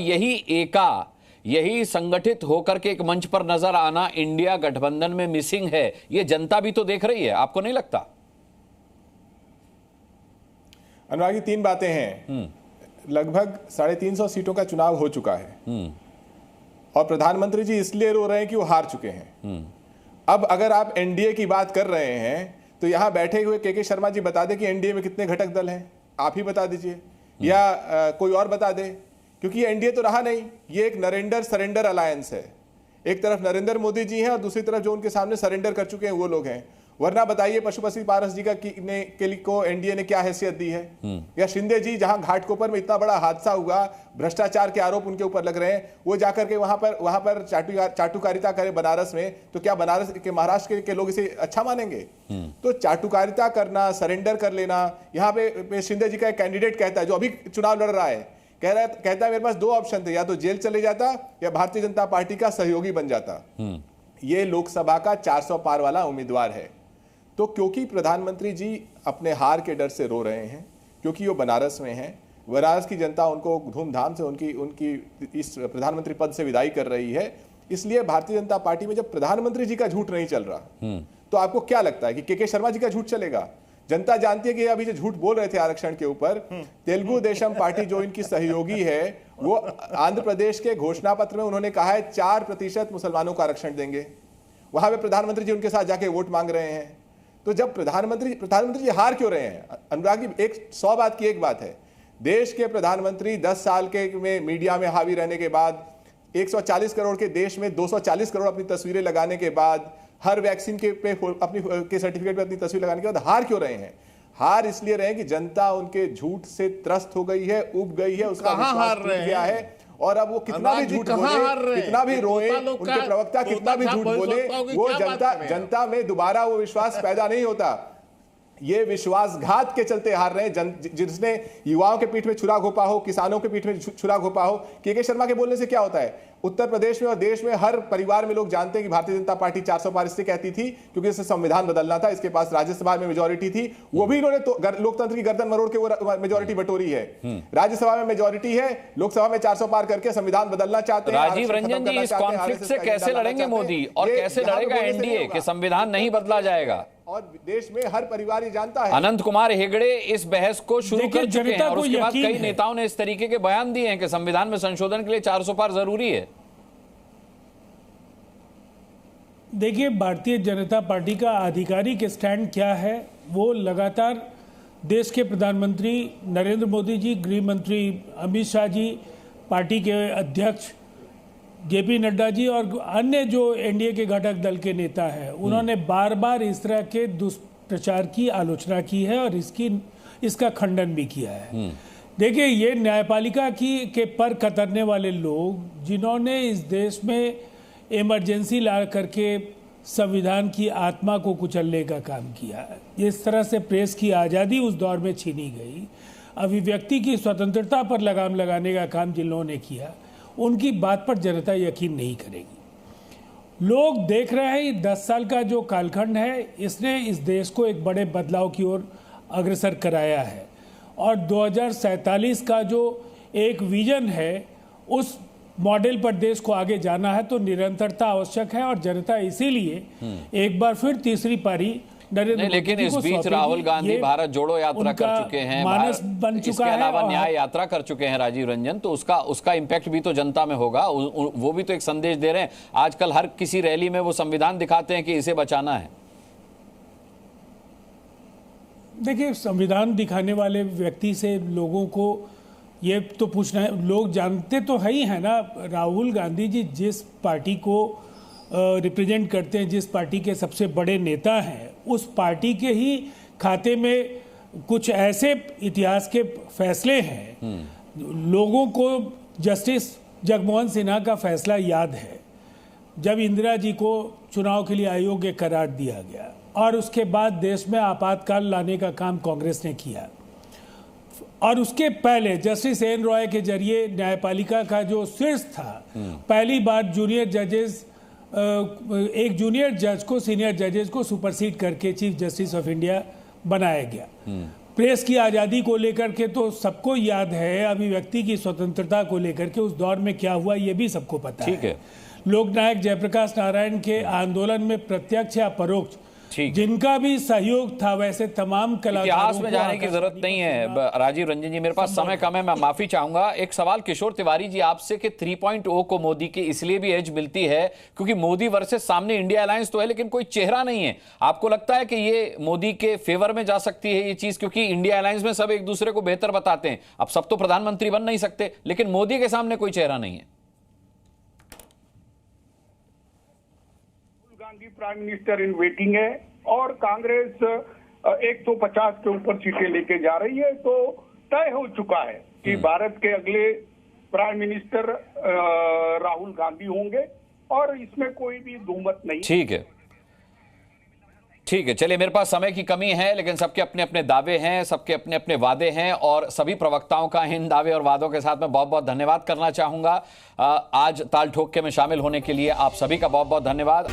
यही संगठित होकर के एक मंच पर नजर आना इंडिया गठबंधन में मिसिंग है। ये जनता भी तो देख रही है, आपको नहीं लगता? अनुरागी 3 बातें हैं। लगभग 350 सीटों का चुनाव हो चुका है और प्रधानमंत्री जी इसलिए रो रहे हैं कि वो हार चुके हैं। अब अगर आप एनडीए की बात कर रहे हैं तो यहां बैठे हुए के शर्मा जी बता दे कि एनडीए में कितने घटक दल हैं, आप ही बता दीजिए या कोई और बता दे, क्योंकि एनडीए तो रहा नहीं। ये एक नरेंद्र सरेंडर अलायंस है। एक तरफ नरेंद्र मोदी जी हैं और दूसरी तरफ जो उनके सामने सरेंडर कर चुके हैं वो लोग हैं। वरना बताइए पशुपति पारस जी को एनडीए ने क्या हैसियत दी है? या शिंदे जी, जहां घाटकोपर में इतना बड़ा हादसा हुआ, भ्रष्टाचार के आरोप उनके ऊपर लग रहे हैं, वो जाकर के वहां पर चाटुकारिता करे बनारस में, तो क्या बनारस के महाराष्ट्र के लोग इसे अच्छा मानेंगे? तो चाटुकारिता करना, सरेंडर कर लेना। यहाँ पे शिंदे जी का एक कैंडिडेट कहता है जो अभी चुनाव लड़ रहा है कहता है मेरे पास दो ऑप्शन थे, या तो जेल चले जाता या भारतीय जनता पार्टी का सहयोगी बन जाता। ये लोकसभा का 400 पार वाला उम्मीदवार है। तो क्योंकि प्रधानमंत्री जी अपने हार के डर से रो रहे हैं, क्योंकि वो बनारस में हैं, बनारस की जनता उनको धूमधाम से उनकी इस प्रधानमंत्री पद से विदाई कर रही है, इसलिए भारतीय जनता पार्टी में जब प्रधानमंत्री जी का झूठ नहीं चल रहा तो आपको क्या लगता है कि के शर्मा जी का झूठ चलेगा? जनता जानती है कि अभी जो झूठ बोल रहे थे आरक्षण के ऊपर, तेलुगु देशम पार्टी जो इनकी सहयोगी है, वो आंध्र प्रदेश के घोषणा पत्र में उन्होंने कहा है 4% मुसलमानों को आरक्षण देंगे। वहां पे प्रधानमंत्री जी उनके साथ जाके वोट मांग रहे हैं। तो जब प्रधानमंत्री जी हार क्यों रहे हैं? अनुराग जी, 100 बात की एक बात है, देश के प्रधानमंत्री 10 साल के में मीडिया में हावी रहने के बाद, 140 करोड़ के देश में 240 करोड़ अपनी तस्वीरें लगाने के बाद, हर वैक्सीन के पे अपनी के सर्टिफिकेट पे अपनी तस्वीर लगाने के बाद हार क्यों रहे हैं? हार इसलिए रहे कि जनता उनके झूठ से त्रस्त हो गई है, उब गई है, उसका विश्वास टूट गया है। और अब वो कितना भी झूठ बोले, कितना भी रोए, उनके प्रवक्ता कितना भी झूठ बोले, वो जनता में दोबारा वो विश्वास पैदा नहीं होता। ये विश्वासघात के चलते हार रहे हैं। जिसने युवाओं के पीठ में छुरा घोपा हो, किसानों के पीठ में छुरा घोपा हो। के शर्मा के बोलने से क्या होता है? उत्तर प्रदेश में और देश में हर परिवार में लोग जानते हैं कि भारतीय जनता पार्टी 400 पार इससे कहती थी क्योंकि इससे संविधान बदलना था, इसके पास राज्यसभा में मेजोरिटी थी, वो भी इन्होंने तो लोकतंत्र की गर्दन मरोड़ के वो मेजोरिटी बटोरी है। राज्यसभा में मेजोरिटी है, लोकसभा में 400 पार करके संविधान बदलना चाहते हैं। राजीव रंजन जी, इस कॉन्फ्लिक्ट से कैसे लड़ेंगे मोदी और कैसे लड़ेगा एनडीए कि संविधान नहीं बदला जाएगा? और देश में हर परिवार ये जानता है। अनंत कुमार हेगड़े इस बहस को शुरू कर चुके हैं और उसके बाद कई नेताओं ने इस तरीके के बयान दिए हैं कि संविधान में संशोधन के लिए 400 पार जरूरी है। देखिए, भारतीय जनता पार्टी का आधिकारिक स्टैंड क्या है, वो लगातार देश के प्रधानमंत्री नरेंद्र मोदी जी, गृह मंत्री अमित शाह जी, पार्टी के अध्यक्ष जेपी नड्डा जी और अन्य जो एनडीए के घटक दल के नेता हैं, उन्होंने बार बार इस तरह के दुष्प्रचार की आलोचना की है और इसका खंडन भी किया है। देखिए, ये न्यायपालिका के पर कतरने वाले लोग जिन्होंने इस देश में इमरजेंसी ला करके संविधान की आत्मा को कुचलने का काम किया है, इस तरह से प्रेस की आज़ादी उस दौर में छीनी गई, अभिव्यक्ति की स्वतंत्रता पर लगाम लगाने का काम जिन लोगों ने किया, उनकी बात पर जनता यकीन नहीं करेगी। लोग देख रहे हैं 10 साल का जो कालखंड है, इसने इस देश को एक बड़े बदलाव की ओर अग्रसर कराया है और 2047 का जो एक विजन है, उस मॉडल पर देश को आगे जाना है तो निरंतरता आवश्यक है और जनता इसीलिए एक बार फिर तीसरी पारी नहीं, लेकिन इस बीच राहुल गांधी भारत जोड़ो यात्रा कर चुके हैं, मानस बन चुका है, इसके अलावा न्याय यात्रा कर चुके हैं राजीव रंजन, तो उसका इम्पैक्ट भी तो जनता में होगा। वो भी तो एक संदेश दे रहे हैं। आजकल हर किसी रैली में वो संविधान दिखाते हैं कि इसे बचाना है। देखिए, संविधान दिखाने वाले व्यक्ति से लोगों को ये तो पूछना है, लोग जानते तो है ही है ना, राहुल गांधी जी जिस पार्टी को रिप्रेजेंट करते हैं, जिस पार्टी के सबसे बड़े नेता हैं, उस पार्टी के ही खाते में कुछ ऐसे इतिहास के फैसले हैं। लोगों को जस्टिस जगमोहन सिन्हा का फैसला याद है, जब इंदिरा जी को चुनाव के लिए अयोग्य करार दिया गया और उसके बाद देश में आपातकाल लाने का काम कांग्रेस ने किया। और उसके पहले जस्टिस एन रॉय के जरिए न्यायपालिका का जो शीर्ष था, पहली बार जूनियर जजेस, एक जूनियर जज को सीनियर जजेस को सुपरसीड करके चीफ जस्टिस ऑफ इंडिया बनाया गया। प्रेस की आज़ादी को लेकर के तो सबको याद है, अभिव्यक्ति की स्वतंत्रता को लेकर के उस दौर में क्या हुआ ये भी सबको पता है। लोकनायक जयप्रकाश नारायण के आंदोलन में प्रत्यक्ष या परोक्ष जिनका भी सहयोग था, वैसे तमाम कलाकारों इतिहास में जाने की जरूरत नहीं है। राजीव रंजन जी, मेरे पास समय कम है, मैं माफी चाहूंगा। एक सवाल किशोर तिवारी जी आपसे कि 3.0 को मोदी की इसलिए भी एज मिलती है क्योंकि मोदी वर्सेस सामने इंडिया अलायंस तो है लेकिन कोई चेहरा नहीं है। आपको लगता है कि ये मोदी के फेवर में जा सकती है ये चीज, क्योंकि इंडिया अलायंस में सब एक दूसरे को बेहतर बताते हैं। अब सब तो प्रधानमंत्री बन नहीं सकते, लेकिन मोदी के सामने कोई चेहरा नहीं है। Gandhi prime minister in waiting है और कांग्रेस 150 के ऊपर सीटें लेके जा रही है, तो तय हो चुका है कि भारत के अगले प्राइम मिनिस्टर राहुल गांधी होंगे और इसमें कोई भी दुमत नहीं। ठीक है। ठीक है, चलिए, मेरे पास समय की कमी है, लेकिन सबके अपने अपने दावे हैं, सबके अपने अपने वादे हैं, और सभी प्रवक्ताओं का इन दावे और वादों के साथ मैं बहुत बहुत धन्यवाद करना चाहूंगा। आज ताल ठोक के में शामिल होने के लिए आप सभी का बहुत बहुत धन्यवाद।